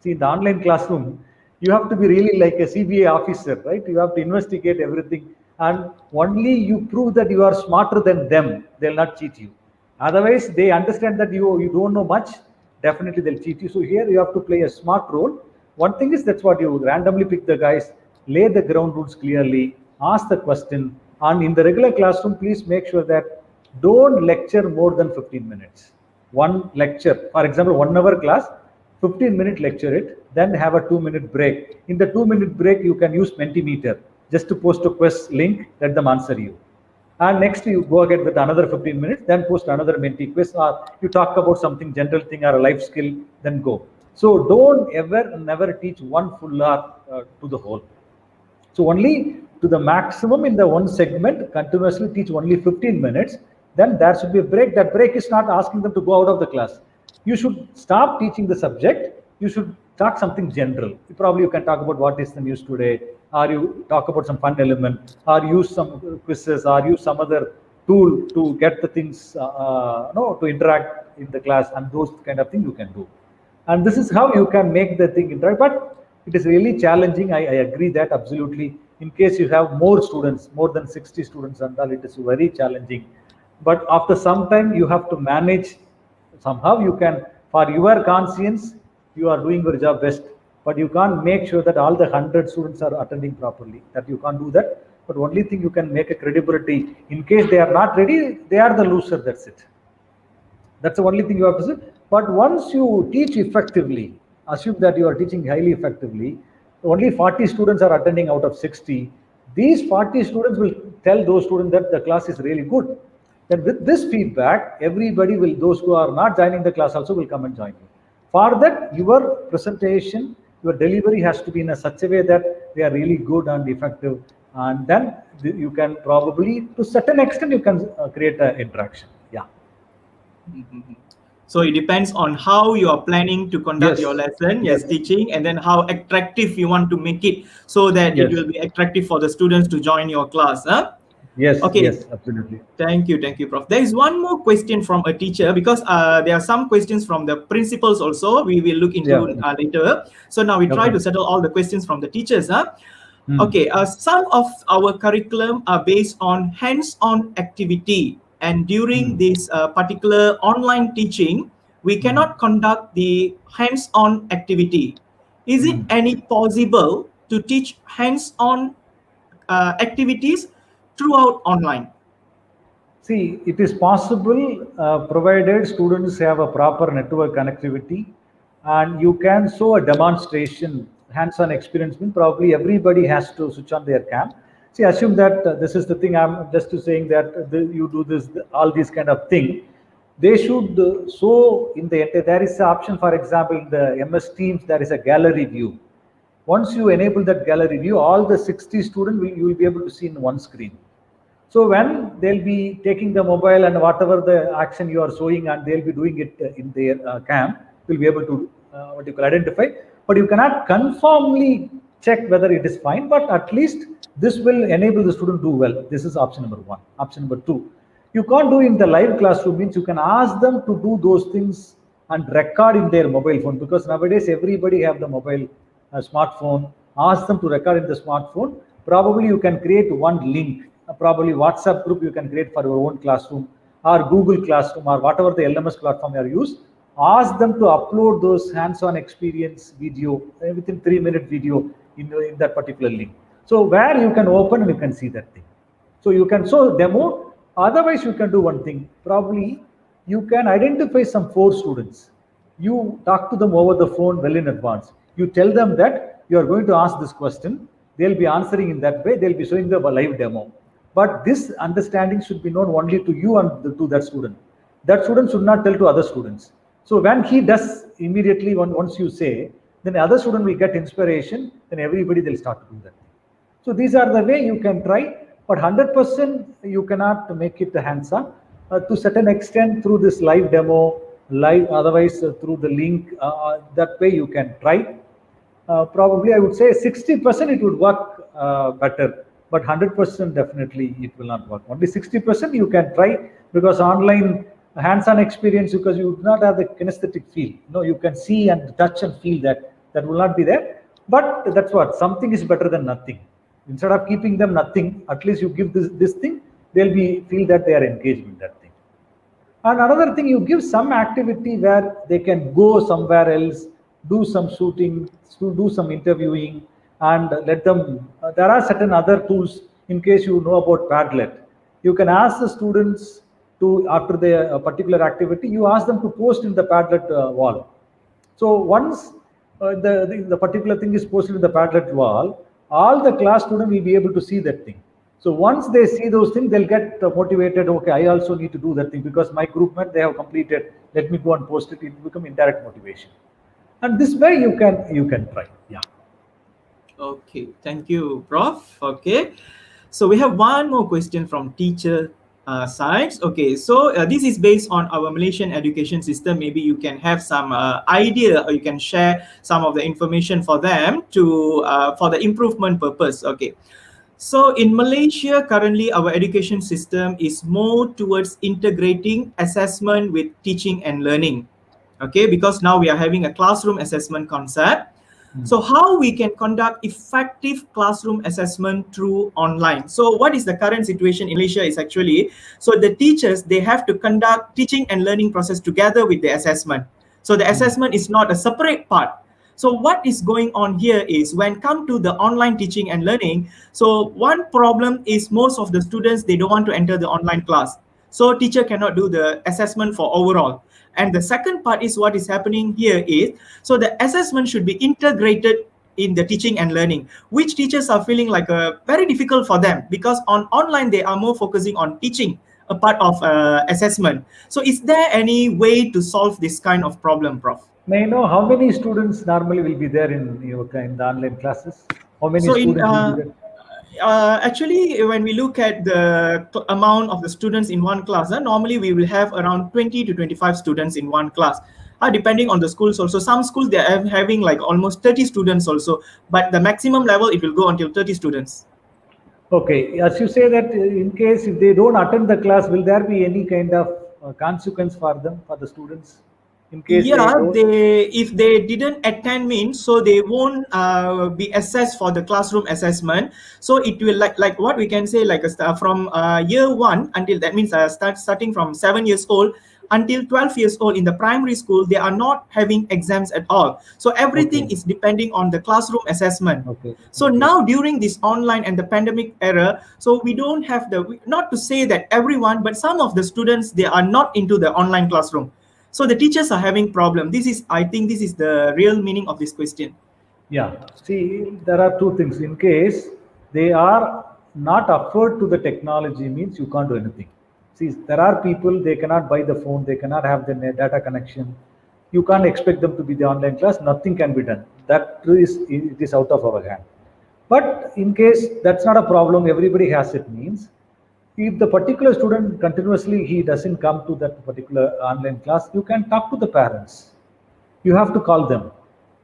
[SPEAKER 4] See, in the online classroom, you have to be really like a CBA officer, right? You have to investigate everything. And only you prove that you are smarter than them, they'll not cheat you. Otherwise, they understand that you don't know much, definitely they'll cheat you. So here you have to play a smart role. One thing is that's what you randomly pick the guys, lay the ground rules clearly, ask the question. And in the regular classroom, please make sure that don't lecture more than 15 minutes. One lecture, for example, 1 hour class, 15-minute lecture it, then have a 2-minute break. In the 2-minute break, you can use Mentimeter just to post a quest link, let them answer you. And next you go again with another 15 minutes, then post another Menti quiz, or you talk about something general thing or a life skill, then go. So don't ever, never teach 1 full hour to the whole. So only to the maximum in the one segment, continuously teach only 15 minutes. Then there should be a break. That break is not asking them to go out of the class. You should stop teaching the subject. You should talk something general. Probably you can talk about what is the news today, or you talk about some fun element, or use some quizzes, or use some other tool to get the things, to interact in the class, and those kind of things you can do. And this is how you can make the thing interact. But it is really challenging. I agree that absolutely. In case you have more students, more than 60 students and all, it is very challenging. But after some time, you have to manage. Somehow you can, for your conscience, you are doing your job best. But you can't make sure that all the 100 students are attending properly. That you can't do that. But only thing you can make a credibility. In case they are not ready, they are the loser. That's it. That's the only thing you have to say. But once you teach effectively, assume that you are teaching highly effectively, only 40 students are attending out of 60. These 40 students will tell those students that the class is really good. Then with this feedback, everybody will, those who are not joining the class also will come and join you. For that, your presentation, your delivery has to be in a such a way that they are really good and effective. And then you can probably, to certain extent, you can create an interaction. Yeah.
[SPEAKER 1] Mhm. So it depends on how you are planning to conduct your
[SPEAKER 4] Yes.
[SPEAKER 1] lesson, yes,
[SPEAKER 4] Yes.
[SPEAKER 1] teaching, and then how attractive you want to make it so that it
[SPEAKER 4] Yes.
[SPEAKER 1] will be attractive for the students to join your class. Huh?
[SPEAKER 4] Yes.
[SPEAKER 1] Okay,
[SPEAKER 4] Yes. Absolutely.
[SPEAKER 1] thank you, Prof. There is one more question from a teacher because there are some questions from the principals also. We will look
[SPEAKER 4] Yeah.
[SPEAKER 1] into later. So now we try
[SPEAKER 4] Okay.
[SPEAKER 1] to settle all the questions from the teachers. Huh?
[SPEAKER 4] Hmm.
[SPEAKER 1] Okay, some of our curriculum are based on hands-on activity, and during
[SPEAKER 4] Hmm.
[SPEAKER 1] this particular online teaching, we
[SPEAKER 4] Hmm.
[SPEAKER 1] cannot conduct the hands-on activity. Is it
[SPEAKER 4] Hmm.
[SPEAKER 1] any possible to teach hands-on activities throughout online?
[SPEAKER 4] See, it is possible provided students have a proper network connectivity and you can show a demonstration, hands-on experience. Mean probably everybody has to switch on their cam. See, assume that this is the thing I'm just saying that you do this, all these kind of thing. They should show in there is an option, for example, in the MS Teams, there is a gallery view. Once you enable that gallery view, all the 60 students you will be able to see in one screen. So when they'll be taking the mobile and whatever the action you are showing and they'll be doing it in their cam, you'll be able to what you can identify. But you cannot conformly check whether it is fine. But at least this will enable the student to do well. This is option number one. Option number two, you can't do in the live classroom means you can ask them to do those things and record in their mobile phone because nowadays everybody have the mobile smartphone. Ask them to record in the smartphone. Probably you can create one link, probably WhatsApp group you can create for your own classroom or Google Classroom or whatever the LMS platform you are use. Ask them to upload those hands-on experience video within 3-minute video in that particular link. So where you can open and you can see that thing. So you can show demo. Otherwise, you can do one thing. Probably you can identify some 4 students. You talk to them over the phone well in advance. You tell them that you are going to ask this question. They'll be answering in that way. They'll be showing the live demo. But this understanding should be known only to you and to that student. That student should not tell to other students. So when he does immediately, once you say, then the other student will get inspiration. Then everybody will start to do that. So these are the way you can try, but 100% you cannot make it hands-on. To certain extent through this live demo, live otherwise through the link, that way you can try. Probably I would say 60% it would work better, but 100% definitely it will not work. Only 60% you can try because online hands-on experience because you do not have the kinesthetic feel. You can see and touch and feel that will not be there. But that's what something is better than nothing. Instead of keeping them nothing, at least you give this thing, they'll be feel that they are engaged with that thing. And another thing, you give some activity where they can go somewhere else, do some shooting, do some interviewing, and let them. There are certain other tools in case you know about Padlet. You can ask the students to, after the particular activity, you ask them to post in the Padlet wall. So once the particular thing is posted in the Padlet wall, all the class students will be able to see that thing. So once they see those things, they'll get motivated. Okay, I also need to do that thing because my group mate they have completed. Let me go and post it. It will become indirect motivation, and this way you can try. Yeah.
[SPEAKER 1] Okay, thank you, Prof. Okay, so we have one more question from teacher sides. Okay, so this is based on our Malaysian education system. Maybe you can have some idea or you can share some of the information for them to for the improvement purpose. Okay, so in Malaysia, currently our education system is more towards integrating assessment with teaching and learning. Okay, because now we are having a classroom assessment concept. So how we can conduct effective classroom assessment through online? So what is the current situation in Malaysia is actually, so the teachers, they have to conduct teaching and learning process together with the assessment. So the assessment is not a separate part. So what is going on here is when come to the online teaching and learning, so one problem is most of the students, they don't want to enter the online class. So teacher cannot do the assessment for overall. And the second part is what is happening here is, so the assessment should be integrated in the teaching and learning, which teachers are feeling like very difficult for them, because on online they are more focusing on teaching a part of assessment. So is there any way to solve this kind of problem, Prof?
[SPEAKER 4] May I know how many students normally will be there in the online classes? How many
[SPEAKER 1] So in
[SPEAKER 4] students will be there?
[SPEAKER 1] actually, when we look at the amount of the students in one class, normally we will have around 20 to 25 students in one class. Depending on the schools also. Some schools they are having like almost 30 students also, but the maximum level it will go until 30 students.
[SPEAKER 4] Okay, as you say that in case if they don't attend the class, will there be any kind of consequence for them, for the students? In case they
[SPEAKER 1] Yeah,
[SPEAKER 4] don't.
[SPEAKER 1] they if they didn't attend means, so they won't be assessed for the classroom assessment. So it will like what we can say, like from year one until, that means starting from 7 years old until 12 years old in the primary school, they are not having exams at all. So everything
[SPEAKER 4] Okay,
[SPEAKER 1] is depending on the classroom assessment.
[SPEAKER 4] okay,
[SPEAKER 1] So
[SPEAKER 4] okay.
[SPEAKER 1] now during this online and the pandemic era, so we don't have not to say that everyone, but some of the students, they are not into the online classroom. So the teachers are having problem. I think this is the real meaning of this question.
[SPEAKER 4] Yeah, see, there are two things. In case they are not afford to the technology, means you can't do anything. See, there are people, they cannot buy the phone, they cannot have the data connection. You can't expect them to be the online class. Nothing can be done. That is, it is out of our hand. But in case that's not a problem, everybody has it. Means if the particular student continuously he doesn't come to that particular online class, you can talk to the parents. You have to call them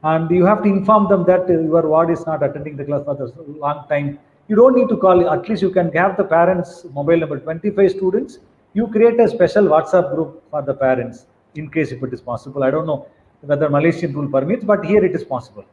[SPEAKER 4] and you have to inform them that your ward is not attending the class for a long time. You don't need to call, at least you can have the parents mobile number. 25 students, you create a special WhatsApp group for the parents, in case if it is possible. I don't know whether Malaysian rule permits, but here it is possible.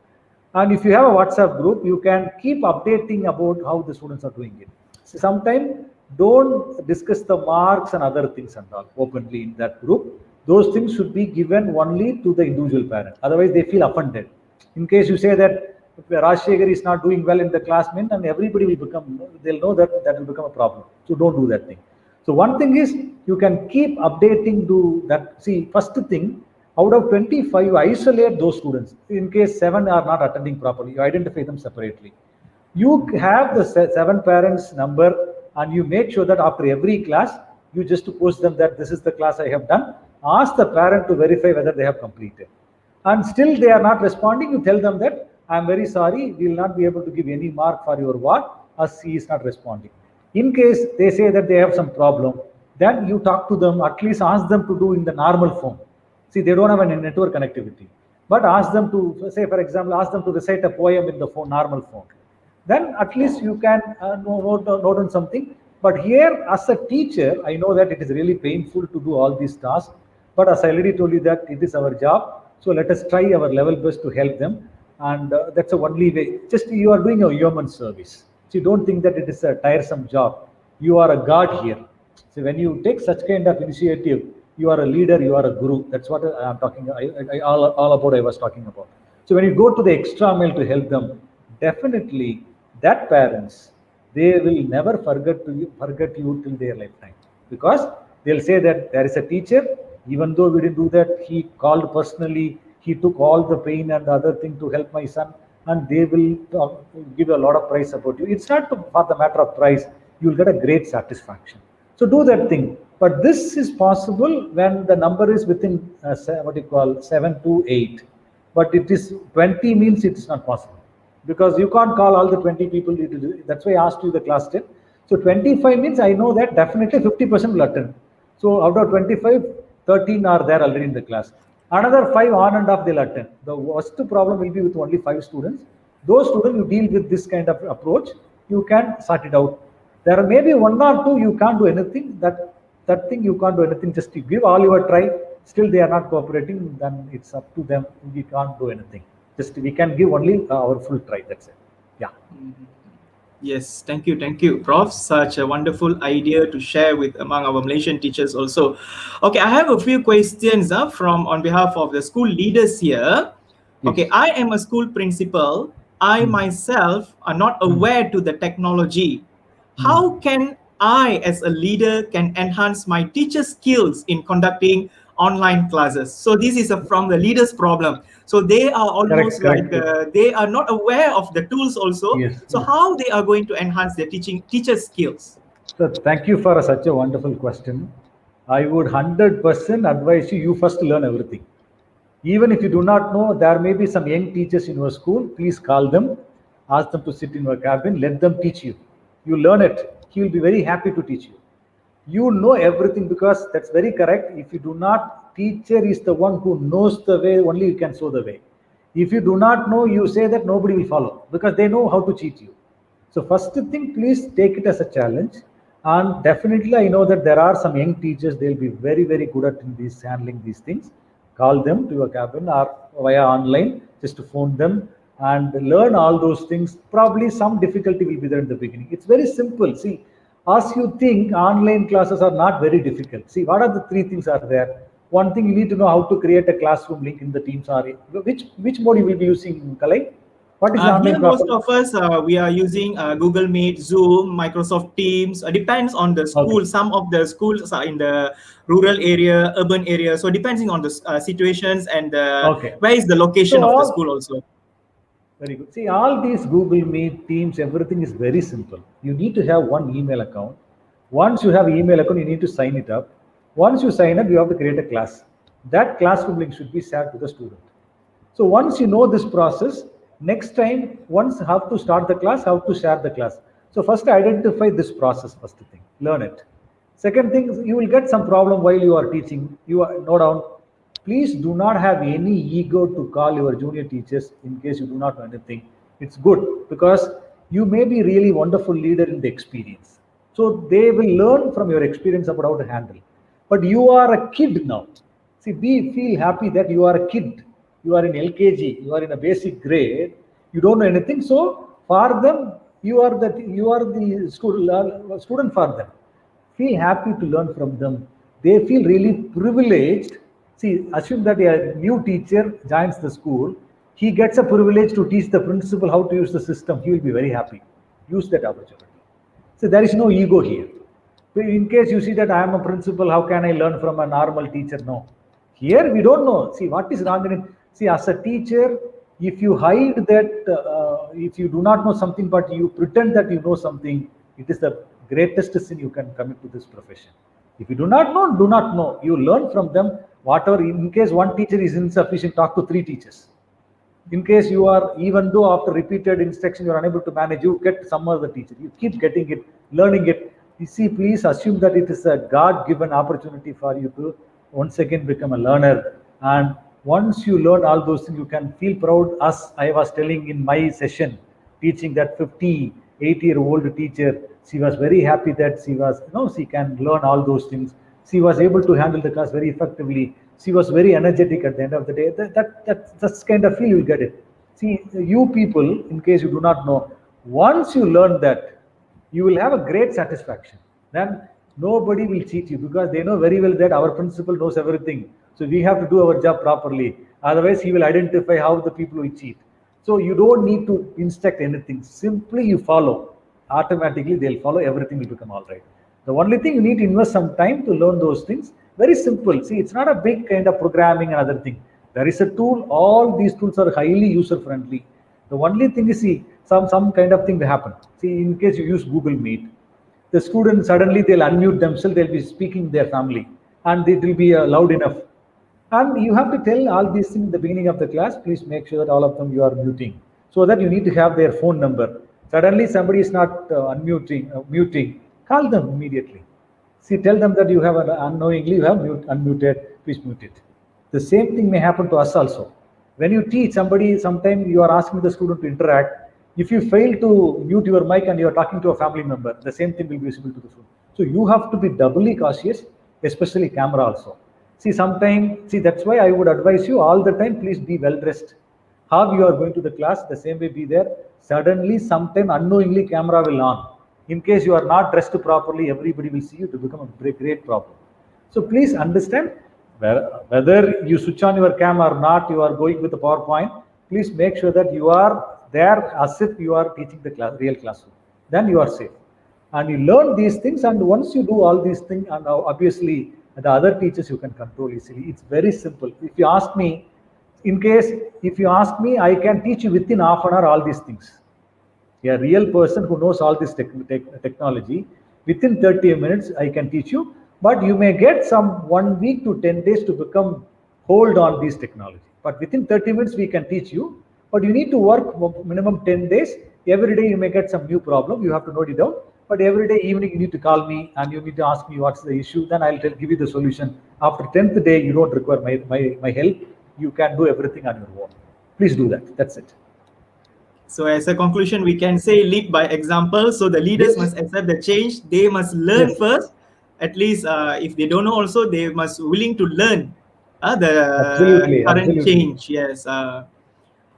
[SPEAKER 4] And if you have a WhatsApp group, you can keep updating about how the students are doing it. So sometimes don't discuss the marks and other things and all openly in that group. Those things should be given only to the individual parent. Otherwise, they feel offended. In case you say that if Rajshekhar is not doing well in the class, and everybody will become, they'll know that that will become a problem. So don't do that thing. So one thing is you can keep updating to that. See, first thing, out of 25, isolate those students. In case 7 are not attending properly, you identify them separately. You have the 7 parents number and you make sure that after every class, you just post them that this is the class I have done. Ask the parent to verify whether they have completed. And still they are not responding, you tell them that I'm very sorry, we will not be able to give any mark for your work as he is not responding. In case they say that they have some problem, then you talk to them, at least ask them to do in the normal form. See, they don't have a network connectivity, but ask them to, say for example, ask them to recite a poem in the phone, normal form. Then at least you can note on something. But here, as a teacher, I know that it is really painful to do all these tasks. But as I already told you that it is our job, so let us try our level best to help them, and that's the only way. Just you are doing a human service. So you don't think that it is a tiresome job. You are a god here. So when you take such kind of initiative, you are a leader, you are a guru. That's what I'm talking. All about I was talking about. So when you go to the extra mile to help them, definitely that parents, they will never forget you till their lifetime, because they'll say that there is a teacher, even though we didn't do that, he called personally, he took all the pain and other thing to help my son, and they will give a lot of praise about you. It's not for the matter of price, you'll get a great satisfaction. So do that thing. But this is possible when the number is within what you call 7 to 8. But it is 20 means it is not possible, because you can't call all the 20 people. That's why I asked you the class tip. So 25 means I know that definitely 50% will attend. So out of 25, 13 are there already in the class. Another 5 on and off they'll attend. The worst problem will be with only 5 students. Those students you deal with this kind of approach, you can sort it out. There are maybe 1 or 2 you can't do anything. That thing you can't do anything. Just to give all your try. Still they are not cooperating. Then it's up to them. We can't do anything. Just we can give only our full try. That's it. Yeah.
[SPEAKER 1] Yes, thank you, Prof. Such a wonderful idea to share with among our Malaysian teachers also. Okay, I have a few questions from on behalf of the school leaders here. Okay,
[SPEAKER 4] Yes.
[SPEAKER 1] I am a school principal. I myself are not aware to the technology. How can I, as a leader, can enhance my teacher skills in conducting online classes. So this is from the leaders' problem. So they are almost
[SPEAKER 4] Correct,
[SPEAKER 1] like
[SPEAKER 4] correct.
[SPEAKER 1] they are not aware of the tools also.
[SPEAKER 4] Yes,
[SPEAKER 1] So
[SPEAKER 4] yes.
[SPEAKER 1] how they are going to enhance their teacher skills?
[SPEAKER 4] So thank you for such a wonderful question. I would 100% advise you, you first learn everything. Even if you do not know, there may be some young teachers in your school. Please call them, ask them to sit in your cabin, let them teach you. You learn it. He will be very happy to teach you. You know everything because that's very correct. If you do not, teacher is the one who knows the way, only you can show the way. If you do not know, you say that nobody will follow because they know how to cheat you. So first thing, please take it as a challenge. And definitely, I know that there are some young teachers, they'll be very, very good at this, handling these things. Call them to your cabin or via online, just to phone them and learn all those things. Probably some difficulty will be there in the beginning. It's very simple. See, as you think, online classes are not very difficult. See, what are the three things are there? One thing, you need to know how to create a classroom link in the Teams. Or which mode you will be using, Kalai? What is the
[SPEAKER 1] Here,
[SPEAKER 4] online
[SPEAKER 1] most
[SPEAKER 4] platform?
[SPEAKER 1] of us we are using Google Meet, Zoom, Microsoft Teams. Depends on the
[SPEAKER 4] Okay.
[SPEAKER 1] school. Some of the schools are in the rural area, urban area. So depending on the situations and
[SPEAKER 4] Okay.
[SPEAKER 1] where is the location
[SPEAKER 4] So
[SPEAKER 1] of the
[SPEAKER 4] all
[SPEAKER 1] school also.
[SPEAKER 4] very good. See, all these Google Meet, Teams, everything is very simple. You need to have one email account. Once you have email account, you need to sign it up. Once you sign up, you have to create a class. That classroom link should be shared to the student. So once you know this process, next time, once how to start the class, how to share the class. So first identify this process, first thing, learn it. Second thing, you will get some problem while you are teaching. You are no doubt. Please do not have any ego to call your junior teachers in case you do not know anything. It's good because you may be really wonderful leader in the experience. So they will learn from your experience about how to handle. But you are a kid now. See, feel happy that you are a kid. You are in LKG. You are in a basic grade. You don't know anything. So for them, you are the student for them. Feel happy to learn from them. They feel really privileged. See, assume that a new teacher joins the school. He gets a privilege to teach the principal how to use the system. He will be very happy. Use that opportunity. So there is no ego here. In case you see that I am a principal, how can I learn from a normal teacher? No. Here we don't know. See what is wrong in it. See, as a teacher, if you hide that, if you do not know something but you pretend that you know something, it is the greatest sin you can commit to this profession. If you do not know, do not know. You learn from them. Whatever. In case one teacher is insufficient, talk to three teachers. In case you are, even though after repeated instruction you are unable to manage, you get some other teacher, you keep getting it, learning it. You see, please assume that it is a god given opportunity for you to once again become a learner. And once you learn all those things, you can feel proud. As I was telling in my session teaching, that 58-year-old teacher, she was very happy that she was, she can learn all those things. She was able to handle the class very effectively. She was very energetic at the end of the day. That's kind of feel you'll get it. See, you people, in case you do not know, once you learn that, you will have a great satisfaction. Then nobody will cheat you because they know very well that our principal knows everything. So we have to do our job properly. Otherwise, he will identify how the people will cheat. So you don't need to instruct anything. Simply you follow. Automatically they'll follow. Everything will become all right. The only thing, you need to invest some time to learn those things. Very simple. See, it's not a big kind of programming and other thing. There is a tool. All these tools are highly user friendly. The only thing is, see, some kind of thing will happen. See, in case you use Google Meet, the students suddenly they'll unmute themselves. They'll be speaking their family, and it will be loud enough. And you have to tell all these things in the beginning of the class. Please make sure that all of them you are muting, so that you need to have their phone number. Suddenly somebody is not muting, call them immediately. See, tell them that you have unknowingly you have unmuted. Please mute it. The same thing may happen to us also. When you teach somebody, sometimes you are asking the student to interact. If you fail to mute your mic and you are talking to a family member, the same thing will be visible to the student. So you have to be doubly cautious, especially camera also. See, sometimes, see, that's why I would advise you all the time, please be well dressed. How you are going to the class, the same way be there. Suddenly, sometime unknowingly, camera will on. In case you are not dressed properly, everybody will see you to become a great problem. So please understand, whether you switch on your camera or not, you are going with the PowerPoint. Please make sure that you are there as if you are teaching the real classroom. Then you are safe. And you learn these things, and once you do all these things, and obviously and the other teachers you can control easily. It's very simple. If you ask me, if you ask me, I can teach you within half an hour all these things. A real person who knows all this technology, within 30 minutes I can teach you, but you may get some 1 week to 10 days to become hold on this technology. But within 30 minutes we can teach you, but you need to work minimum 10 days. Every day you may get some new problem, you have to note it down, but every day evening you need to call me and you need to ask me what's the issue, then I'll give you the solution. After 10th day you don't require my help, you can do everything on your own. Please do that. That's it.
[SPEAKER 1] So as a conclusion, we can say lead by example. So the leaders
[SPEAKER 4] Yes.
[SPEAKER 1] must accept the change. They must learn
[SPEAKER 4] Yes.
[SPEAKER 1] first. At least if they don't know also, they must willing to learn the
[SPEAKER 4] Absolutely,
[SPEAKER 1] current
[SPEAKER 4] absolutely.
[SPEAKER 1] change. Yes.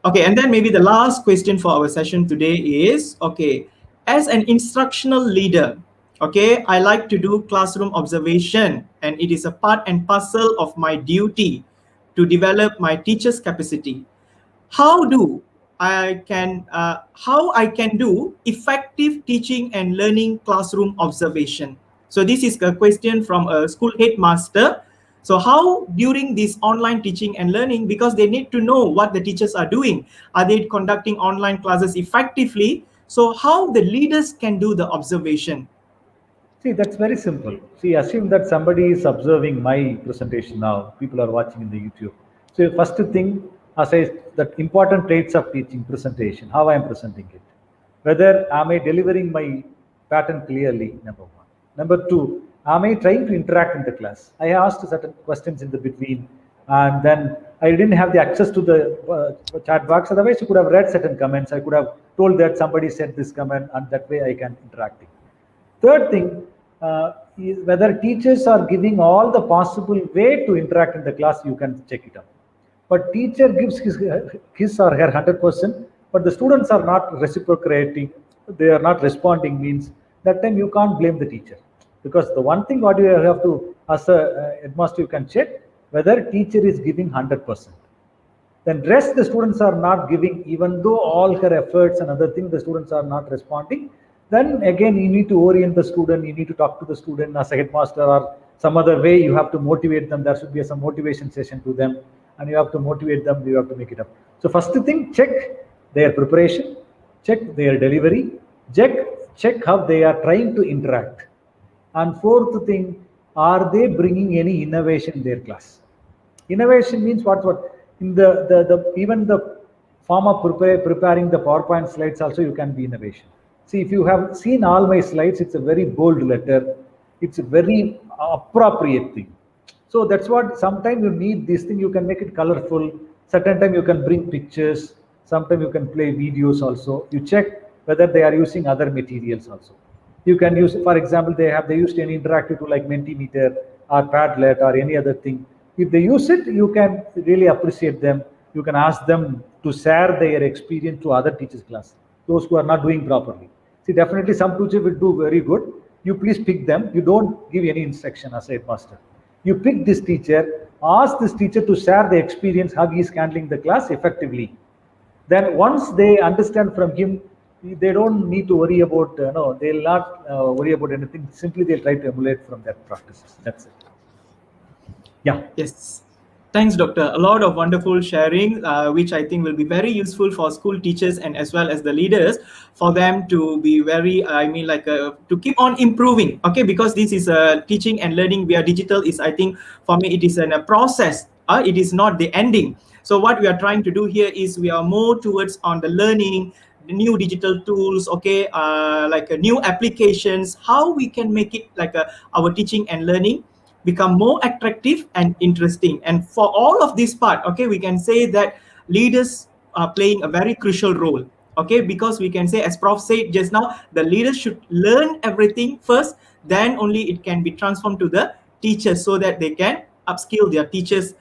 [SPEAKER 1] Okay, and then maybe the last question for our session today is, okay, as an instructional leader, okay, I like to do classroom observation, and it is a part and parcel of my duty to develop my teacher's capacity. How do how I can do effective teaching and learning classroom observation? So this is a question from a school headmaster. So how during this online teaching and learning, because they need to know what the teachers are doing, are they conducting online classes effectively? So how the leaders can do the observation?
[SPEAKER 4] See, that's very simple. See, assume that somebody is observing my presentation now. People are watching in the YouTube. So, first thing, as I that important traits of teaching presentation, how I am presenting it, whether am I delivering my pattern clearly. Number one. Number two, am I trying to interact in the class? I asked certain questions in the between, and then I didn't have the access to the chat box. Otherwise, you could have read certain comments. I could have told that somebody said this comment, and that way I can interact. Third thing is whether teachers are giving all the possible way to interact in the class, you can check it out. But teacher gives his or her 100%, but the students are not reciprocating, they are not responding, means that time you can't blame the teacher. Because the one thing what you have to, as a headmaster, you can check whether teacher is giving 100%. Then rest the students are not giving, even though all her efforts and other things, the students are not responding. Then again, you need to orient the student, you need to talk to the student as a headmaster or some other way. You have to motivate them. There should be some motivation session to them, and you have to motivate them, you have to make it up. So first thing, check their preparation, check their delivery, check how they are trying to interact. And fourth thing, are they bringing any innovation in their class? Innovation means what? In the even the form of preparing the PowerPoint slides also you can be innovation. See, if you have seen all my slides, it's a very bold letter. It's a very appropriate thing. So that's what sometimes you need this thing. You can make it colorful. Certain time you can bring pictures. Sometimes you can play videos also. You check whether they are using other materials also. You can use, for example, they used any interactive tool like Mentimeter or Padlet or any other thing. If they use it, you can really appreciate them. You can ask them to share their experience to other teachers' class, those who are not doing properly. See, definitely some teachers will do very good. You please pick them. You don't give any instruction as a headmaster. You pick this teacher, ask this teacher to share the experience, how he is handling the class effectively. Then once they understand from him, they don't need to worry about, no, they'll not worry about anything. Simply they'll try to emulate from that practices. That's it. Yeah.
[SPEAKER 1] Yes. Thanks, Doctor. A lot of wonderful sharing, which I think will be very useful for school teachers and as well as the leaders, for them to be very, to keep on improving. Okay, because this is a teaching and learning via digital is, I think, for me, it is a process. It is not the ending. So what we are trying to do here is we are more towards on the learning, the new digital tools, okay, new applications, how we can make it like our teaching and learning become more attractive and interesting. And for all of this part, okay, we can say that leaders are playing a very crucial role, okay, because we can say, as Prof said just now, the leaders should learn everything first, then only it can be transformed to the teachers so that they can upskill their teachers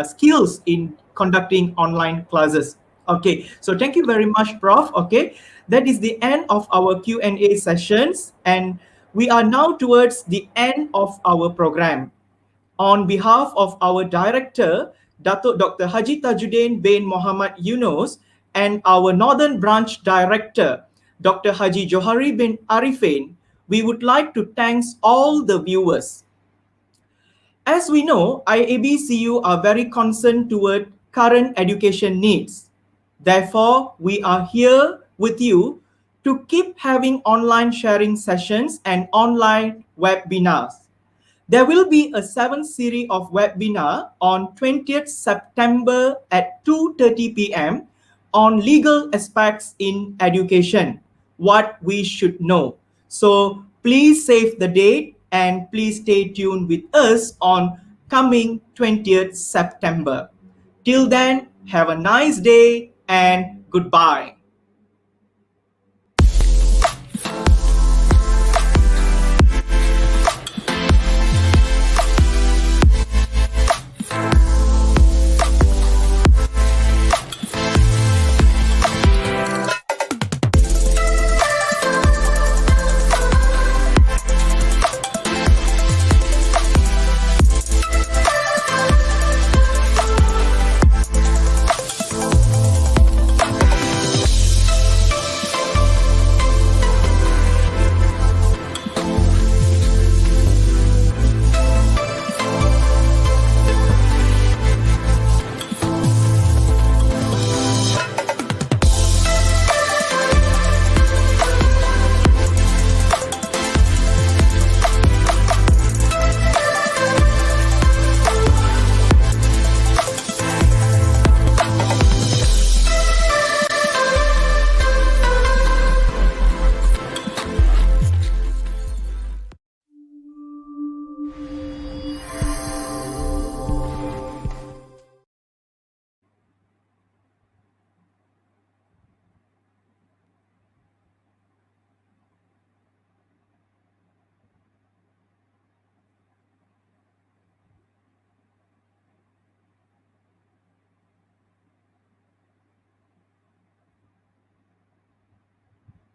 [SPEAKER 1] skills in conducting online classes. Okay, so thank you very much, Prof. Okay, that is the end of our Q&A sessions, and we are now towards the end of our program. On behalf of our director, Datuk Dr. Haji Tajuddin bin Muhammad Yunus, and our Northern Branch Director, Dr. Haji Johari bin Arifin, we would like to thank all the viewers. As we know, IABCU are very concerned toward current education needs. Therefore, we are here with you to keep having online sharing sessions and online webinars. There will be a seventh series of webinar on 20th September at 2:30 p.m. on legal aspects in education, what we should know. So please save the date and please stay tuned with us on coming 20th September. Till then, have a nice day and goodbye.